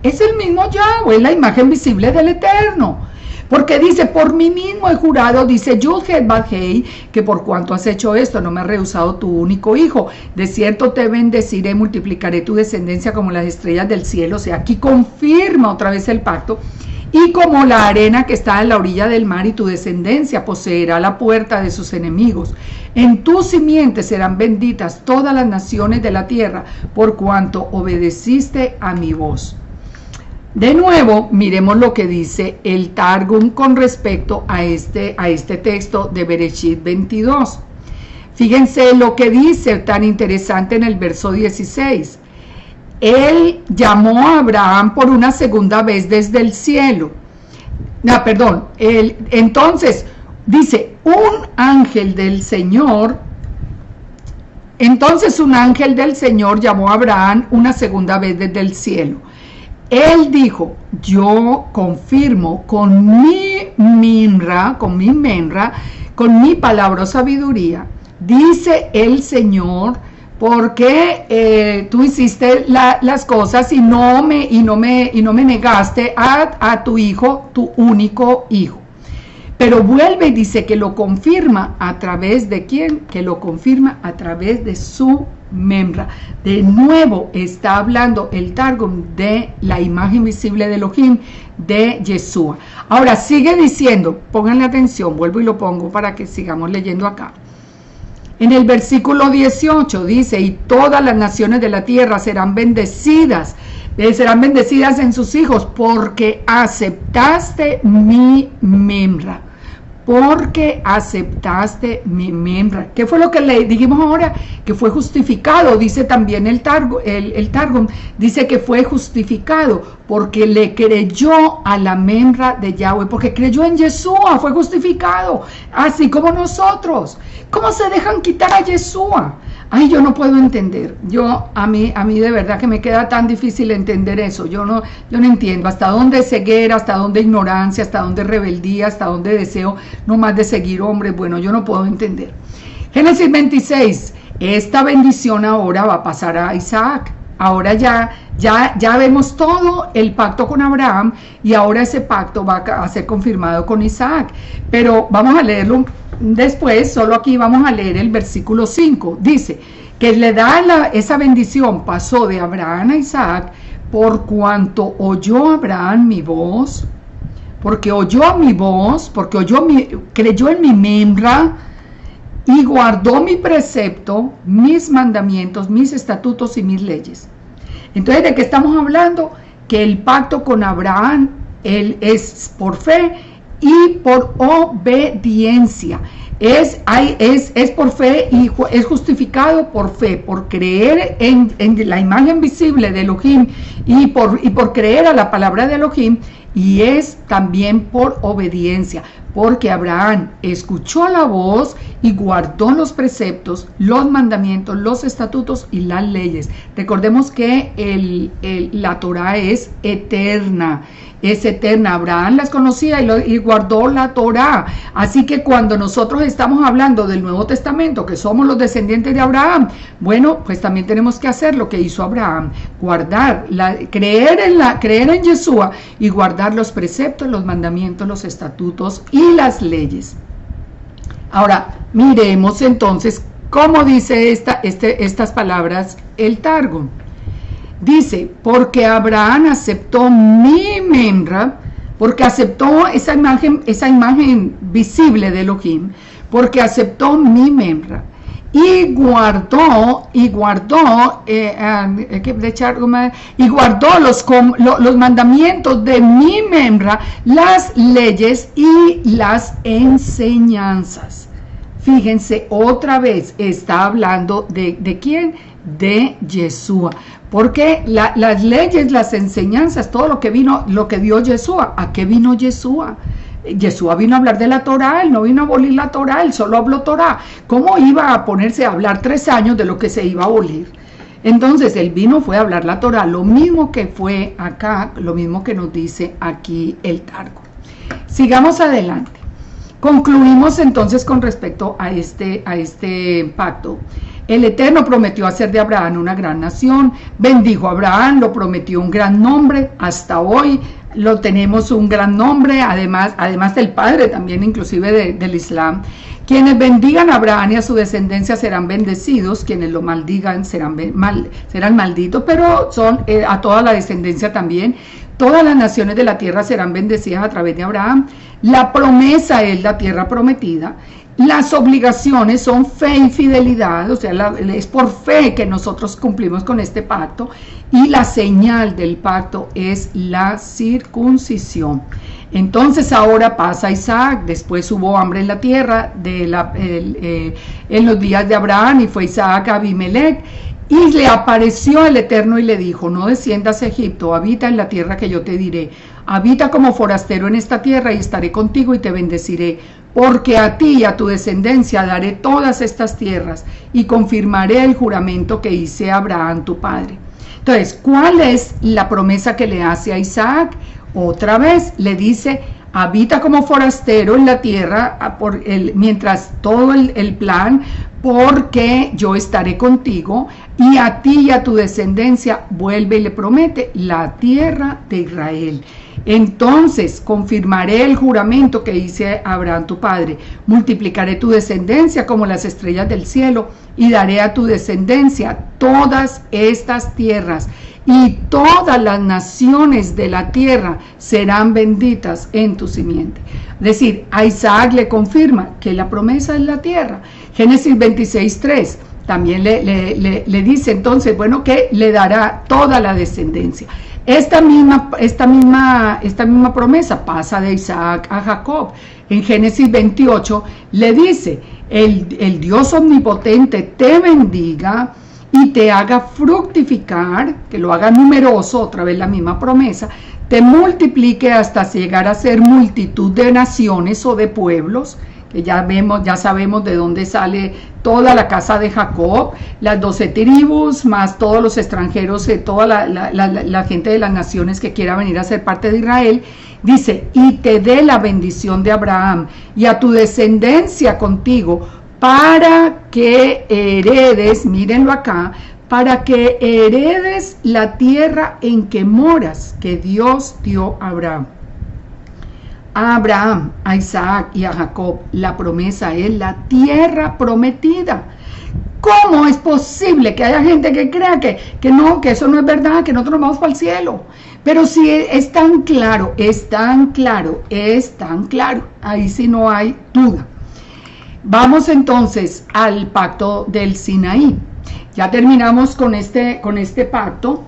Es el mismo Yahweh, la imagen visible del Eterno. Porque dice, por mí mismo he jurado, dice Yud-Heh-Vah-Hei, que por cuanto has hecho esto, no me has rehusado tu único hijo. De cierto te bendeciré, multiplicaré tu descendencia como las estrellas del cielo. O sea, aquí confirma otra vez el pacto. Y como la arena que está en la orilla del mar, y tu descendencia poseerá la puerta de sus enemigos. En tu simiente serán benditas todas las naciones de la tierra, por cuanto obedeciste a mi voz. De nuevo, miremos lo que dice el Targum con respecto a este texto de Bereshit 22. Fíjense lo que dice tan interesante en el verso 16. Él llamó a Abraham por una segunda vez desde el cielo. Entonces, dice, un ángel del Señor llamó a Abraham una segunda vez desde el cielo. Él dijo, yo confirmo con mi minra, con mi palabra o sabiduría, dice el Señor, porque tú hiciste las cosas y no me negaste a tu hijo, tu único hijo. Pero vuelve y dice que lo confirma a través de ¿quién? Que lo confirma a través de su memra. De nuevo está hablando el Targum de la imagen visible de Elohim, de Yeshua. Ahora sigue diciendo, pónganle atención, vuelvo y lo pongo para que sigamos leyendo acá. En el versículo 18 dice, y todas las naciones de la tierra serán bendecidas en sus hijos, porque aceptaste mi memra. Porque aceptaste mi memra. ¿Qué fue lo que le dijimos ahora? Que fue justificado, dice también el Targum, dice que fue justificado porque le creyó a la memra de Yahweh, porque creyó en Yeshua, fue justificado, así como nosotros. ¿Cómo se dejan quitar a Yeshua? Ay, yo no puedo entender. A mí de verdad que me queda tan difícil entender eso. Yo no entiendo hasta dónde ceguera, hasta dónde ignorancia, hasta dónde rebeldía, hasta dónde deseo no más de seguir hombres. Bueno, yo no puedo entender. Génesis 26. Esta bendición ahora va a pasar a Isaac. Ahora ya vemos todo el pacto con Abraham y ahora ese pacto va a ser confirmado con Isaac. Pero vamos a leerlo después, solo aquí vamos a leer el versículo 5. Dice que le da esa bendición, pasó de Abraham a Isaac, por cuanto oyó Abraham mi voz, porque creyó en mi memra y guardó mi precepto, mis mandamientos, mis estatutos y mis leyes. Entonces, ¿de qué estamos hablando? Que el pacto con Abraham, él es por fe y por obediencia. Es por fe y es justificado por fe, por creer en la imagen visible de Elohim y por creer a la palabra de Elohim, y es también por obediencia, porque Abraham escuchó la voz y guardó los preceptos, los mandamientos, los estatutos y las leyes. Recordemos que la Torah es eterna. Abraham las conocía y guardó la Torah. Así que cuando nosotros estamos hablando del Nuevo Testamento, que somos los descendientes de Abraham, bueno, pues también tenemos que hacer lo que hizo Abraham, creer en Yeshua y guardar los preceptos, los mandamientos, los estatutos y las leyes. Ahora, miremos entonces cómo dice estas palabras el Targum. Dice, porque Abraham aceptó mi memra, porque aceptó esa imagen visible de Elohim, porque aceptó mi memra y guardó los mandamientos de mi memra, las leyes y las enseñanzas. Fíjense, otra vez está hablando de ¿quién? De Yeshua. Porque las leyes, las enseñanzas, todo lo que dio Yeshua. ¿A qué vino Yeshua? Yeshua vino a hablar de la Torah, él no vino a abolir la Torah, él solo habló Torah. ¿Cómo iba a ponerse a hablar 3 años de lo que se iba a abolir? Entonces él fue a hablar la Torah, lo mismo que fue acá, lo mismo que nos dice aquí el Targum. Sigamos adelante. Concluimos entonces con respecto a este pacto. El Eterno prometió hacer de Abraham una gran nación, bendijo a Abraham, lo prometió un gran nombre, hasta hoy lo tenemos un gran nombre, además del padre también inclusive del Islam. Quienes bendigan a Abraham y a su descendencia serán bendecidos, quienes lo maldigan serán malditos, pero son a toda la descendencia también. Todas las naciones de la tierra serán bendecidas a través de Abraham. La promesa es la tierra prometida. Las obligaciones son fe y fidelidad, o sea, es por fe que nosotros cumplimos con este pacto, y la señal del pacto es la circuncisión. Entonces ahora pasa Isaac, después hubo hambre en la tierra en los días de Abraham, y fue Isaac a Abimelech, Y le apareció el Eterno y le dijo: no desciendas a Egipto, habita en la tierra que yo te diré. Habita como forastero en esta tierra y estaré contigo y te bendeciré. Porque a ti y a tu descendencia daré todas estas tierras y confirmaré el juramento que hice a Abraham tu padre. Entonces, ¿cuál es la promesa que le hace a Isaac? Otra vez le dice: habita como forastero en la tierra mientras todo el plan, porque yo estaré contigo, y a ti y a tu descendencia vuelve y le promete la tierra de Israel. Entonces confirmaré el juramento que hice a Abraham tu padre, multiplicaré tu descendencia como las estrellas del cielo, y daré a tu descendencia todas estas tierras, y todas las naciones de la tierra serán benditas en tu simiente. Es decir, a Isaac le confirma que la promesa es la tierra. Génesis 26:3 también le dice entonces, bueno, que le dará toda la descendencia. Esta misma promesa pasa de Isaac a Jacob. En Génesis 28 le dice: el Dios omnipotente te bendiga y te haga fructificar, que lo haga numeroso, otra vez la misma promesa, te multiplique hasta llegar a ser multitud de naciones o de pueblos, que ya sabemos de dónde sale toda la casa de Jacob, las 12 tribus, más todos los extranjeros, toda la gente de las naciones que quiera venir a ser parte de Israel. Dice: y te dé la bendición de Abraham y a tu descendencia contigo, para que heredes, mírenlo acá, para que heredes la tierra en que moras, que Dios dio a Abraham. A Abraham, a Isaac y a Jacob, la promesa es la tierra prometida. ¿Cómo es posible que haya gente que crea que eso no es verdad, que nosotros nos vamos para el cielo? Pero sí es tan claro, ahí sí no hay duda. Vamos entonces al pacto del Sinaí. Ya terminamos con este pacto.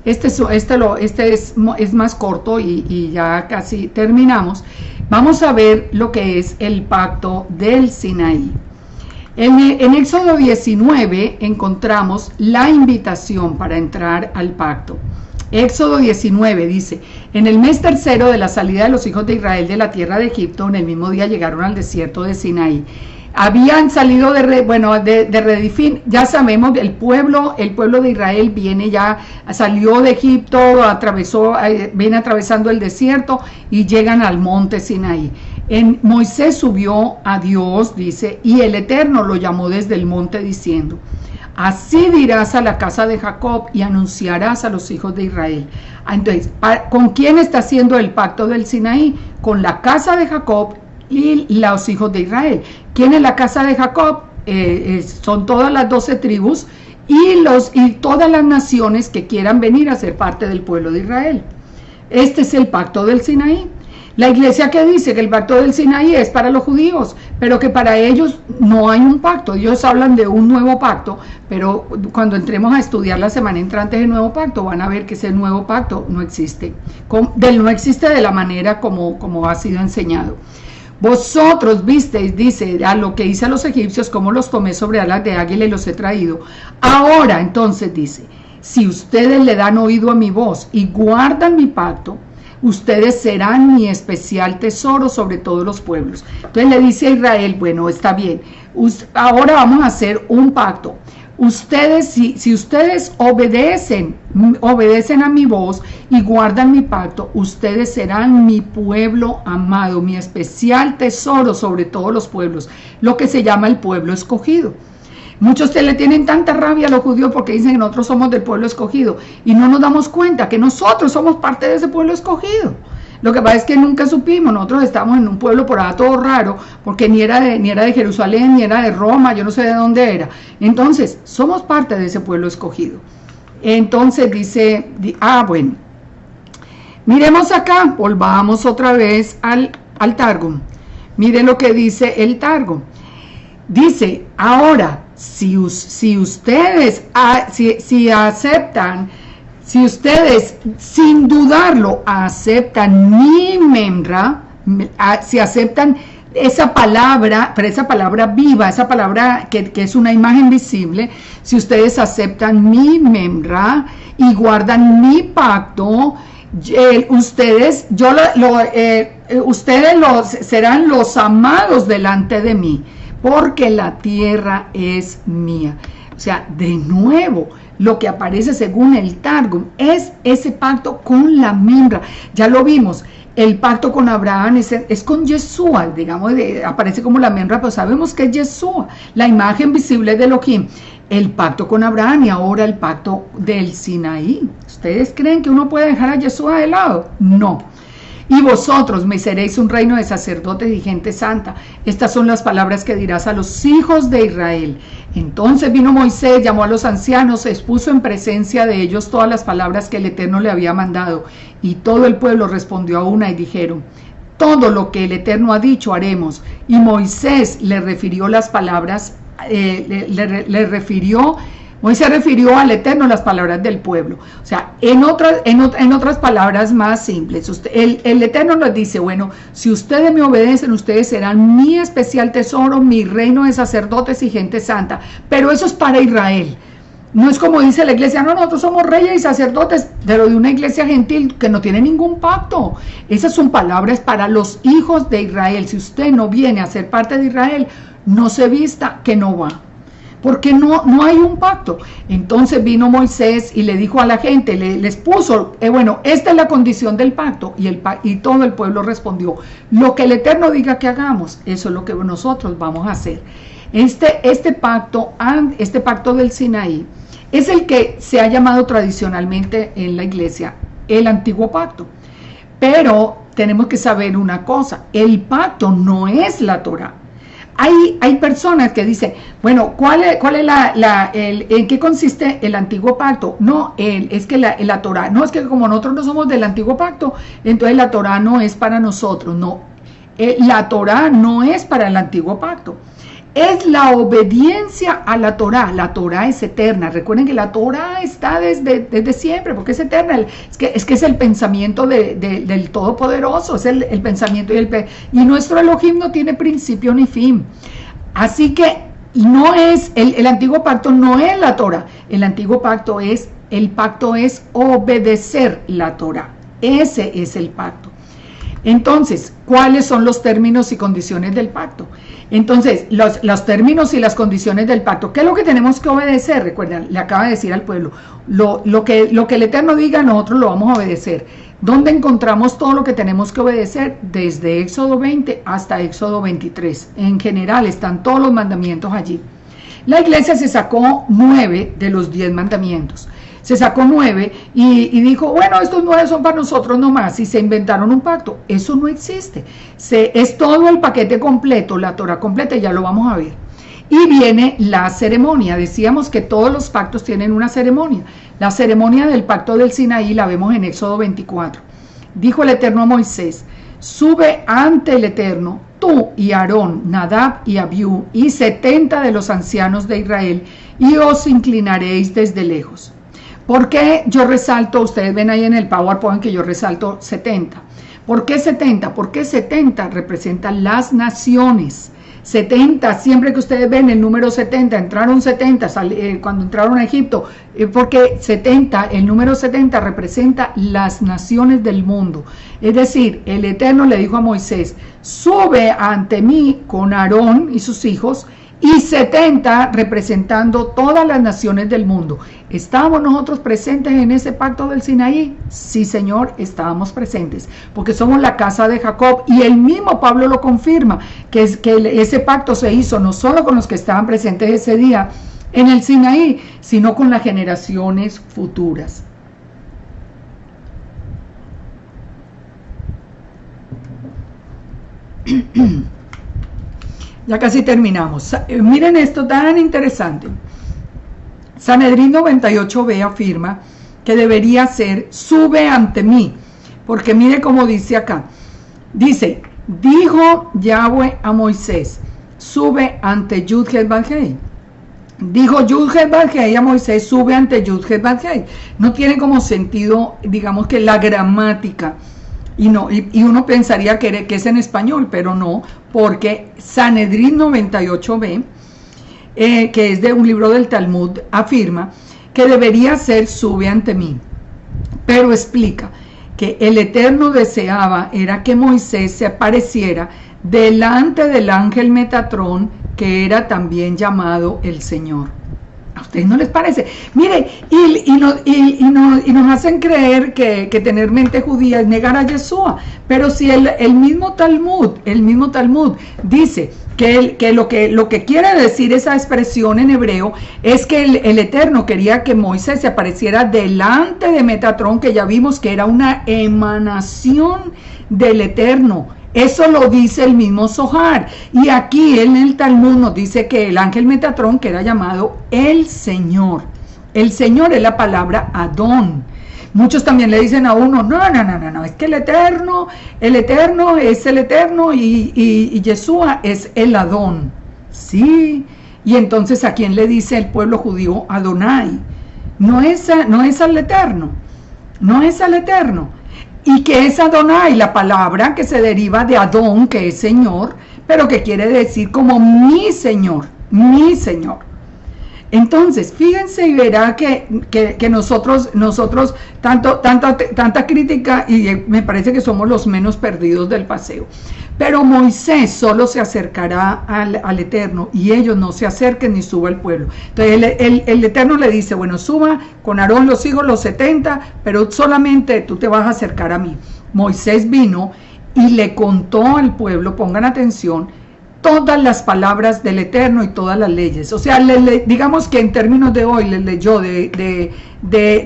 Este es más corto y ya casi terminamos. Vamos a ver lo que es el pacto del Sinaí. En Éxodo 19 encontramos la invitación para entrar al pacto. Éxodo 19 dice: en el mes tercero de la salida de los hijos de Israel de la tierra de Egipto, en el mismo día llegaron al desierto de Sinaí. Habían salido de Redifín. Ya sabemos, el pueblo de Israel salió de Egipto, viene atravesando el desierto y llegan al monte Sinaí. Moisés subió a Dios, dice, y el Eterno lo llamó desde el monte diciendo: así dirás a la casa de Jacob y anunciarás a los hijos de Israel. Entonces, ¿con quién está haciendo el pacto del Sinaí? Con la casa de Jacob y los hijos de Israel. ¿Quién es la casa de Jacob? Son todas las 12 tribus y todas las naciones que quieran venir a ser parte del pueblo de Israel. Este es el pacto del Sinaí. La iglesia que dice que el pacto del Sinaí es para los judíos, pero que para ellos no hay un pacto. Ellos hablan de un nuevo pacto, pero cuando entremos a estudiar la semana entrante el nuevo pacto, van a ver que ese nuevo pacto no existe. No existe de la manera como ha sido enseñado. Vosotros visteis, dice, a lo que hice a los egipcios, como los tomé sobre alas de águila y los he traído. Ahora, entonces dice: si ustedes le dan oído a mi voz y guardan mi pacto, ustedes serán mi especial tesoro sobre todos los pueblos. Entonces le dice a Israel: bueno, está bien, ahora vamos a hacer un pacto. Ustedes, si ustedes obedecen a mi voz y guardan mi pacto, ustedes serán mi pueblo amado, mi especial tesoro sobre todos los pueblos, lo que se llama el pueblo escogido. Muchos le tienen tanta rabia a los judíos porque dicen que nosotros somos del pueblo escogido y no nos damos cuenta que nosotros somos parte de ese pueblo escogido. Lo que pasa es que nunca supimos. Nosotros estamos en un pueblo por allá todo raro, porque ni era de Jerusalén, ni era de Roma, yo no sé de dónde era. Entonces, somos parte de ese pueblo escogido. Entonces dice, bueno, miremos acá, volvamos otra vez al Targum. Miren lo que dice el Targum. Dice: ahora, si ustedes aceptan, si ustedes sin dudarlo aceptan mi memra, si aceptan esa palabra, pero esa palabra viva, esa palabra que es una imagen visible, si ustedes aceptan mi memra y guardan mi pacto, ustedes serán los amados delante de mí, porque la tierra es mía. O sea, de nuevo, lo que aparece según el Targum es ese pacto con la membra. Ya lo vimos, el pacto con Abraham es con Yeshua, digamos, aparece como la membra, pero sabemos que es Yeshua, la imagen visible de Elohim. El pacto con Abraham y ahora el pacto del Sinaí. ¿Ustedes creen que uno puede dejar a Yeshua de lado? No. Y vosotros me seréis un reino de sacerdotes y gente santa. Estas son las palabras que dirás a los hijos de Israel. Entonces vino Moisés, llamó a los ancianos, expuso en presencia de ellos todas las palabras que el Eterno le había mandado. Y todo el pueblo respondió a una y dijeron: todo lo que el Eterno ha dicho haremos. Y Moisés le refirió las palabras, Moisés refirió al Eterno las palabras del pueblo. O sea, en otras palabras más simples, el Eterno nos dice: bueno, si ustedes me obedecen, ustedes serán mi especial tesoro, mi reino de sacerdotes y gente santa. Pero eso es para Israel. No es como dice la iglesia: no, nosotros somos reyes y sacerdotes, pero de una iglesia gentil que no tiene ningún pacto. Esas son palabras para los hijos de Israel. Si usted no viene a ser parte de Israel, no se vista que no va, porque no hay un pacto. Entonces vino Moisés y le dijo a la gente, les puso, bueno, esta es la condición del pacto, y todo el pueblo respondió: lo que el Eterno diga que hagamos, eso es lo que nosotros vamos a hacer. Este pacto del Sinaí es el que se ha llamado tradicionalmente en la iglesia el antiguo pacto. Pero tenemos que saber una cosa: el pacto no es la Torá. Hay personas que dicen: bueno, ¿en qué consiste el antiguo pacto? No, es que la Torá, no, es que como nosotros no somos del antiguo pacto, entonces la Torá no es para nosotros. No, la Torá no es para el antiguo pacto. Es la obediencia a la Torá. La Torá es eterna. Recuerden que la Torá está desde siempre, porque es eterna. Es que es el pensamiento del Todopoderoso, es el pensamiento y nuestro Elohim no tiene principio ni fin. Así que no es el antiguo pacto, no es la Torá. El pacto es obedecer la Torá. Ese es el pacto. Entonces, ¿cuáles son los términos y condiciones del pacto? Entonces, los términos y las condiciones del pacto, ¿qué es lo que tenemos que obedecer? Recuerden, le acaba de decir al pueblo, lo que el Eterno diga, nosotros lo vamos a obedecer. ¿Dónde encontramos todo lo que tenemos que obedecer? Desde Éxodo 20 hasta Éxodo 23. En general están todos los mandamientos allí. La iglesia se sacó 9 de los 10 mandamientos. Se sacó 9 y dijo: bueno, estos 9 son para nosotros nomás, y se inventaron un pacto. Eso no existe. Es todo el paquete completo, la Torah completa, y ya lo vamos a ver. Y viene la ceremonia. Decíamos que todos los pactos tienen una ceremonia. La ceremonia del pacto del Sinaí la vemos en Éxodo 24. Dijo el Eterno a Moisés: sube ante el Eterno, tú y Aarón, Nadab y Abiú, y 70 de los ancianos de Israel, y os inclinaréis desde lejos. ¿Por qué yo resalto? Ustedes ven ahí en el PowerPoint que yo resalto 70. ¿Por qué 70? Porque 70 representan las naciones. 70, siempre que ustedes ven el número 70, entraron 70 cuando entraron a Egipto, porque 70, el número 70 representa las naciones del mundo. Es decir, el Eterno le dijo a Moisés: sube ante mí con Aarón y sus hijos, y 70 representando todas las naciones del mundo. ¿Estábamos nosotros presentes en ese pacto del Sinaí? Sí, Señor, estábamos presentes, porque somos la casa de Jacob, y el mismo Pablo lo confirma, que ese pacto se hizo no solo con los que estaban presentes ese día en el Sinaí, sino con las generaciones futuras. Ya casi terminamos. Miren esto tan interesante. Sanedrín 98b afirma que debería ser: sube ante mí. Porque mire cómo dice acá. Dice: dijo Yahweh a Moisés: sube ante Yud-Heh-Vav-Heh. Dijo Yud-Heh-Vav-Heh a Moisés: sube ante Yud-Heh-Vav-Heh. No tiene como sentido, digamos, que la gramática. y uno pensaría que es en español, pero no, porque Sanedrín 98b, que es de un libro del Talmud, afirma que debería ser sube ante mí, pero explica que el Eterno deseaba era que Moisés se apareciera delante del ángel Metatrón, que era también llamado el Señor. ¿A ustedes no les parece? Mire, y nos hacen creer que tener mente judía es negar a Yeshua, pero si el mismo Talmud dice que lo que quiere decir esa expresión en hebreo es que el Eterno quería que Moisés se apareciera delante de Metatrón, que ya vimos que era una emanación del Eterno. Eso lo dice el mismo Zohar. Y aquí en el Talmud nos dice que el ángel Metatrón, que era llamado el Señor. El Señor es la palabra Adón. Muchos también le dicen a uno, no, es que el Eterno es el Eterno y Yeshua es el Adón. Sí, y entonces ¿a quién le dice el pueblo judío Adonai? No es al Eterno, no es al Eterno. Y que es Adonai, la palabra que se deriva de Adón, que es Señor, pero que quiere decir como mi Señor, mi Señor. Entonces, fíjense y verá que nosotros tanta crítica, y me parece que somos los menos perdidos del paseo. Pero Moisés solo se acercará al Eterno, y ellos no se acerquen ni suba el pueblo. Entonces el Eterno le dice, bueno, suba con Aarón los hijos, los 70, pero solamente tú te vas a acercar a mí. Moisés vino y le contó al pueblo, pongan atención, todas las palabras del Eterno y todas las leyes. O sea, digamos que en términos de hoy, les leyó de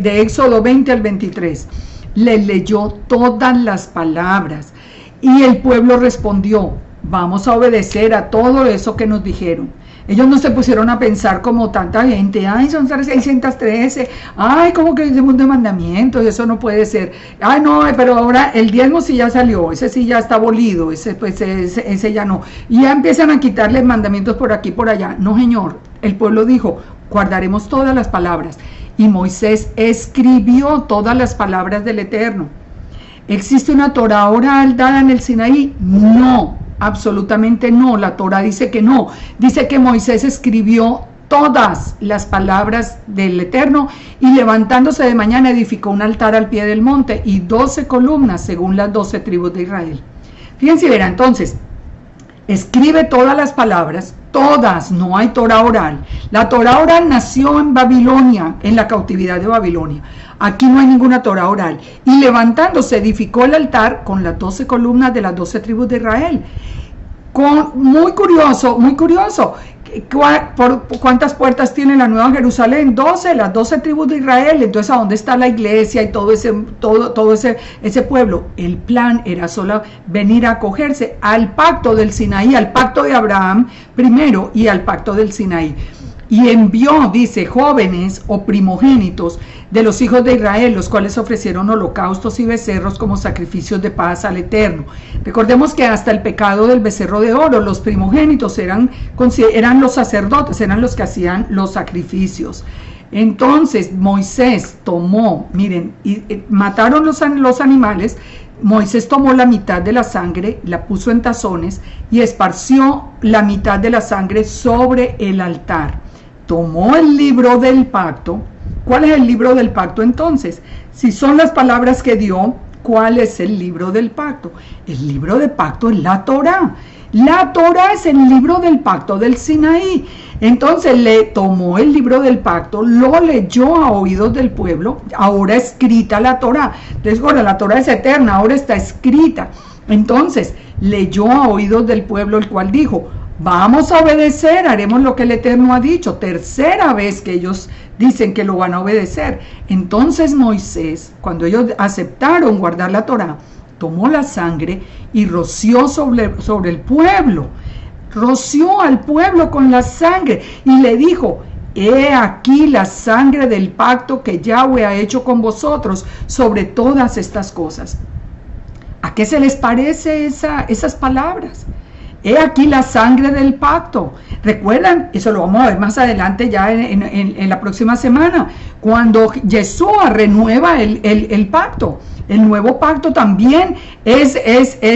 Éxodo 20 al 23, les leyó todas las palabras. Y el pueblo respondió, vamos a obedecer a todo eso que nos dijeron. Ellos no se pusieron a pensar como tanta gente, ay, son 613, ay, como que hicimos de mandamientos, eso no puede ser, ay, no, pero ahora el diezmo sí ya salió, ese sí ya está abolido, ese ya no, y ya empiezan a quitarle mandamientos por aquí, por allá. No, señor, el pueblo dijo, guardaremos todas las palabras, y Moisés escribió todas las palabras del Eterno. ¿Existe una Torah oral dada en el Sinaí? No. Absolutamente no, la Torah dice que no, dice que Moisés escribió todas las palabras del Eterno y levantándose de mañana edificó un altar al pie del monte y 12 columnas según las 12 tribus de Israel. Fíjense, verá, entonces, escribe todas las palabras, todas, no hay Torah oral. La Torah oral nació en Babilonia, en la cautividad de Babilonia. Aquí no hay ninguna Torah oral. Y levantándose edificó el altar con las 12 columnas de las 12 tribus de Israel. Muy curioso. ¿Cuántas puertas tiene la Nueva Jerusalén? 12, las 12 tribus de Israel. Entonces, ¿a dónde está la iglesia y todo ese pueblo? El plan era solo venir a acogerse al pacto del Sinaí, al pacto de Abraham primero y al pacto del Sinaí. Y envió, dice, jóvenes o primogénitos de los hijos de Israel, los cuales ofrecieron holocaustos y becerros como sacrificios de paz al Eterno. Recordemos que hasta el pecado del becerro de oro, los primogénitos eran los sacerdotes, eran los que hacían los sacrificios. Entonces Moisés tomó, miren, y mataron los animales. Moisés tomó la mitad de la sangre, la puso en tazones y esparció la mitad de la sangre sobre el altar. Tomó el libro del pacto. ¿Cuál es el libro del pacto entonces? Si son las palabras que dio, ¿cuál es el libro del pacto? El libro del pacto es la Torah. La Torah es el libro del pacto del Sinaí. Entonces le tomó el libro del pacto, lo leyó a oídos del pueblo, ahora escrita la Torah. Entonces, bueno, la Torah es eterna, ahora está escrita. Entonces leyó a oídos del pueblo, el cual dijo, vamos a obedecer, haremos lo que el Eterno ha dicho. Tercera vez que ellos dicen que lo van a obedecer. Entonces Moisés, cuando ellos aceptaron guardar la Torah, tomó la sangre y roció sobre el pueblo. Roció al pueblo con la sangre y le dijo, he aquí la sangre del pacto que Yahweh ha hecho con vosotros sobre todas estas cosas. ¿A qué se les parece esas palabras? He aquí la sangre del pacto. ¿Recuerdan? Eso lo vamos a ver más adelante ya en la próxima semana, cuando Yeshua renueva el pacto. El nuevo pacto también es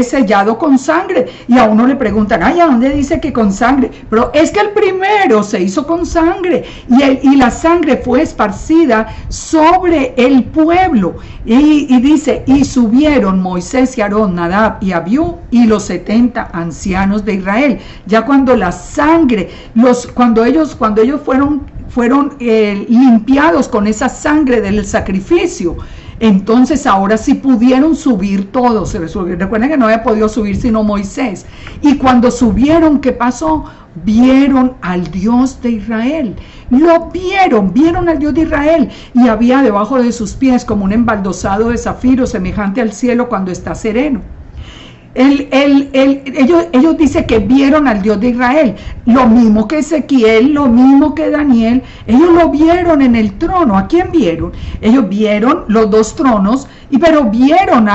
sellado con sangre. Y a uno le preguntan, ay, ¿a dónde dice que con sangre? Pero es que el primero se hizo con sangre y la sangre fue esparcida sobre el pueblo. Y dice, y subieron Moisés y Aarón, Nadab y Abiú y los 70 ancianos de Israel. Ya cuando la sangre, cuando ellos fueron limpiados con esa sangre del sacrificio, entonces ahora sí pudieron subir todos. Recuerden que no había podido subir sino Moisés. Y cuando subieron, ¿qué pasó? Vieron al Dios de Israel. Lo vieron al Dios de Israel. Y había debajo de sus pies como un embaldosado de zafiro semejante al cielo cuando está sereno. Ellos dicen que vieron al Dios de Israel, lo mismo que Ezequiel, lo mismo que Daniel. Ellos lo vieron en el trono. ¿A quién vieron? Ellos vieron los dos tronos, pero vieron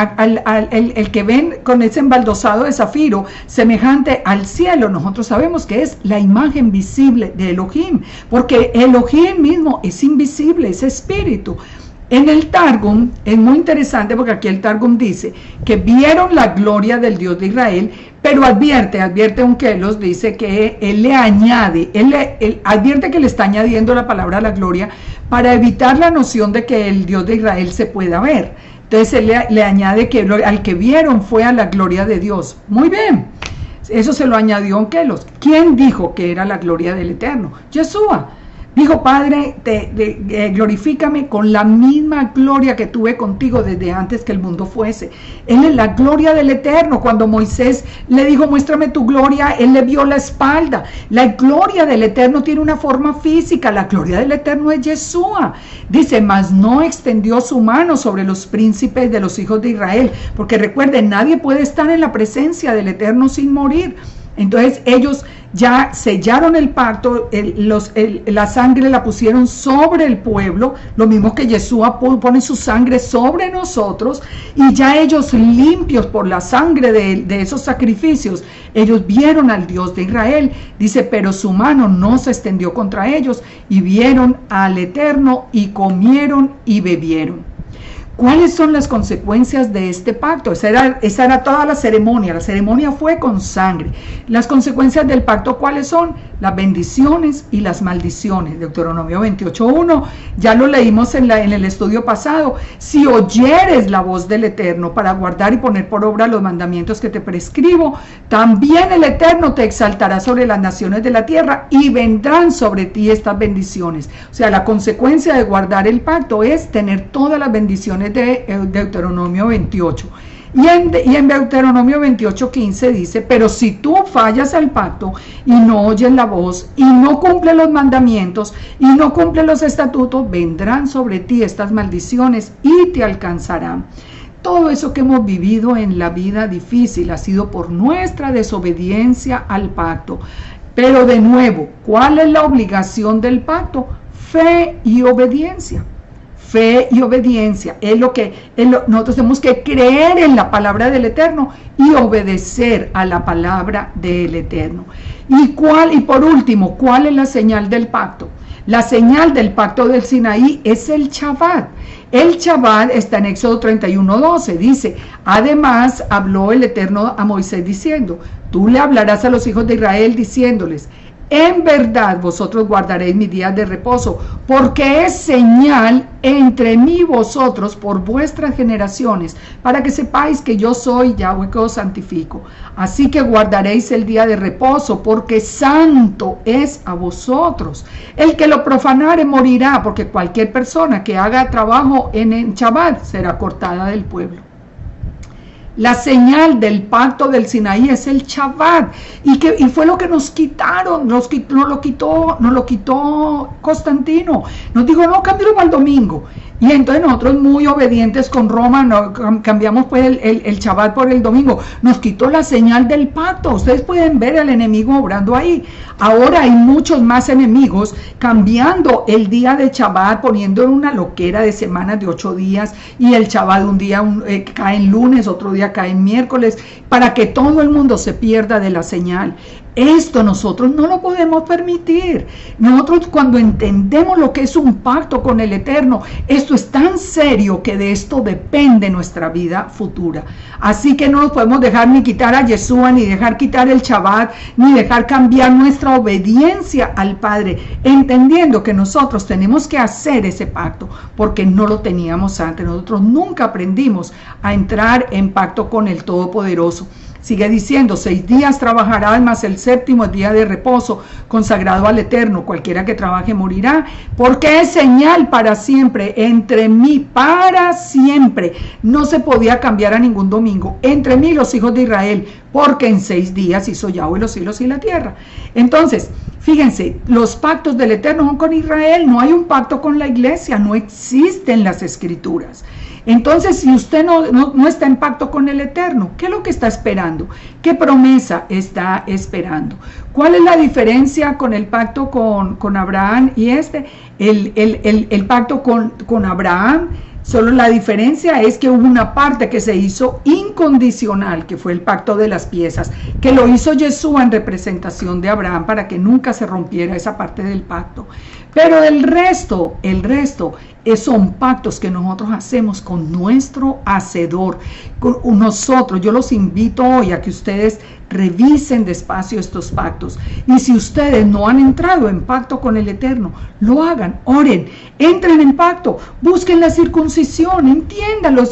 el que ven con ese embaldosado de zafiro semejante al cielo. Nosotros sabemos que es la imagen visible de Elohim, porque Elohim mismo es invisible, es espíritu. En el Targum es muy interesante porque aquí el Targum dice que vieron la gloria del Dios de Israel, pero advierte Onkelos, dice que él le añade, él advierte que le está añadiendo la palabra a la gloria para evitar la noción de que el Dios de Israel se pueda ver. Entonces él le añade que al que vieron fue a la gloria de Dios. Muy bien, eso se lo añadió Onkelos. ¿Quién dijo que era la gloria del Eterno? Yeshua. Dijo, Padre, glorifícame con la misma gloria que tuve contigo desde antes que el mundo fuese. Él es la gloria del Eterno. Cuando Moisés le dijo, muéstrame tu gloria, él le vio la espalda. La gloria del Eterno tiene una forma física. La gloria del Eterno es Yeshua. Dice, mas no extendió su mano sobre los príncipes de los hijos de Israel. Porque recuerden, nadie puede estar en la presencia del Eterno sin morir. Entonces ellos ya sellaron el pacto, la sangre la pusieron sobre el pueblo, lo mismo que Yeshua pone su sangre sobre nosotros, y ya ellos limpios por la sangre de esos sacrificios, ellos vieron al Dios de Israel. Dice, pero su mano no se extendió contra ellos, y vieron al Eterno, y comieron y bebieron. ¿Cuáles son las consecuencias de este pacto? Esa era toda la ceremonia. La ceremonia fue con sangre. Las consecuencias del pacto, ¿cuáles son? Las bendiciones y las maldiciones. Deuteronomio 28:1, ya lo leímos en el estudio pasado. Si oyeres la voz del Eterno para guardar y poner por obra los mandamientos que te prescribo, también el Eterno te exaltará sobre las naciones de la tierra y vendrán sobre ti estas bendiciones. O sea, la consecuencia de guardar el pacto es tener todas las bendiciones de Deuteronomio 28. Y en Deuteronomio 28:15 dice, pero si tú fallas al pacto y no oyes la voz y no cumples los mandamientos y no cumples los estatutos, vendrán sobre ti estas maldiciones y te alcanzarán. Todo eso que hemos vivido en la vida difícil ha sido por nuestra desobediencia al pacto. Pero de nuevo, ¿cuál es la obligación del pacto? Fe y obediencia. Fe y obediencia nosotros tenemos que creer en la palabra del Eterno y obedecer a la palabra del Eterno. Y por último, ¿cuál es la señal del pacto? La señal del pacto del Sinaí es el Shabbat. El Shabbat está en Éxodo 31:12, dice, además habló el Eterno a Moisés diciendo, tú le hablarás a los hijos de Israel diciéndoles, en verdad vosotros guardaréis mis días de reposo, porque es señal entre mí y vosotros por vuestras generaciones, para que sepáis que yo soy Yahweh que os santifico. Así que guardaréis el día de reposo, porque santo es a vosotros. El que lo profanare morirá, porque cualquier persona que haga trabajo en el Shabbat será cortada del pueblo. La señal del pacto del Sinaí es el Shabbat, y fue lo que nos quitaron, nos lo quitó Constantino. Nos dijo, no, cámbialo para el domingo. Y entonces nosotros, muy obedientes con Roma, cambiamos pues el Shabbat por el domingo. Nos quitó la señal del pacto. Ustedes pueden ver al enemigo obrando ahí. Ahora hay muchos más enemigos cambiando el día de Shabbat, poniendo en una loquera de semanas de 8 días, y el Shabbat un día cae en lunes, otro día cae en miércoles, para que todo el mundo se pierda de la señal. Esto nosotros no lo podemos permitir. Nosotros, cuando entendemos lo que es un pacto con el Eterno, esto es tan serio que de esto depende nuestra vida futura. Así que no nos podemos dejar ni quitar a Yeshua, ni dejar quitar el Shabbat, ni dejar cambiar nuestra obediencia al Padre, entendiendo que nosotros tenemos que hacer ese pacto, porque no lo teníamos antes. Nosotros nunca aprendimos a entrar en pacto con el Todopoderoso. Sigue diciendo, 6 días trabajarás, más el séptimo día de reposo, consagrado al Eterno. Cualquiera que trabaje morirá, porque es señal para siempre, entre mí, para siempre. No se podía cambiar a ningún domingo, entre mí y los hijos de Israel, porque en 6 días hizo Yahweh los cielos y la tierra. Entonces, fíjense, los pactos del Eterno son con Israel, no hay un pacto con la iglesia, no existen las escrituras. Entonces, si usted no está en pacto con el Eterno, ¿qué es lo que está esperando? ¿Qué promesa está esperando? ¿Cuál es la diferencia con el pacto con Abraham y el pacto con Abraham? Solo la diferencia es que hubo una parte que se hizo incondicional, que fue el pacto de las piezas, que lo hizo Yeshua en representación de Abraham para que nunca se rompiera esa parte del pacto. Pero el resto son pactos que nosotros hacemos con nuestro Hacedor, con nosotros. Yo los invito hoy a que ustedes revisen despacio estos pactos, y si ustedes no han entrado en pacto con el Eterno, lo hagan, oren, entren en pacto, busquen la circuncisión, entiendan los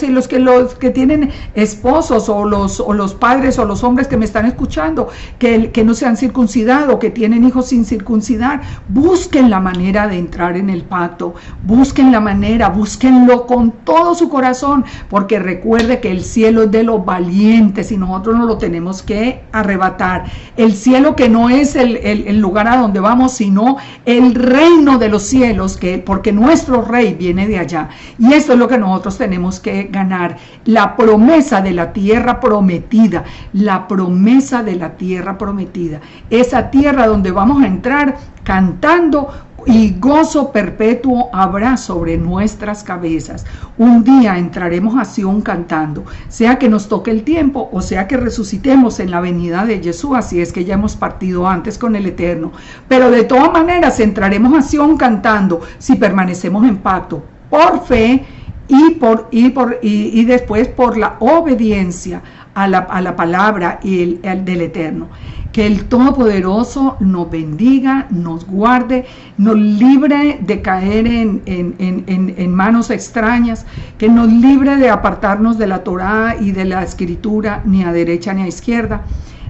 que tienen esposos, o los padres o los hombres que me están escuchando, que no se han circuncidado, que tienen hijos sin circuncidar, busquen la manera de entrar en el pacto, busquen la manera, búsquenlo con todo su corazón, porque recuerde que el cielo es de los valientes y nosotros no lo tenemos que arrebatar. El cielo, que no es el lugar a donde vamos, sino el reino de los cielos, porque nuestro rey viene de allá, y esto es lo que nosotros tenemos que ganar, la promesa de la tierra prometida, la promesa de la tierra prometida, esa tierra donde vamos a entrar cantando, y gozo perpetuo habrá sobre nuestras cabezas. Un día entraremos a Sion cantando, sea que nos toque el tiempo o sea que resucitemos en la venida de Yeshua, si es que ya hemos partido antes con el Eterno. Pero de todas maneras entraremos a Sion cantando si permanecemos en pacto por fe y después por la obediencia a la palabra del Eterno. Que el Todopoderoso nos bendiga, nos guarde, nos libre de caer en manos extrañas, que nos libre de apartarnos de la Torá y de la Escritura, ni a derecha ni a izquierda.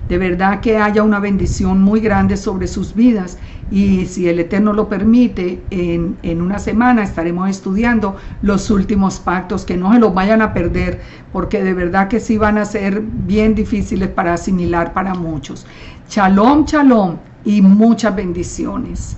De verdad que haya una bendición muy grande sobre sus vidas, y si el Eterno lo permite, en una semana estaremos estudiando los últimos pactos, que no se los vayan a perder, porque de verdad que sí van a ser bien difíciles para asimilar para muchos. Shalom, shalom y muchas bendiciones.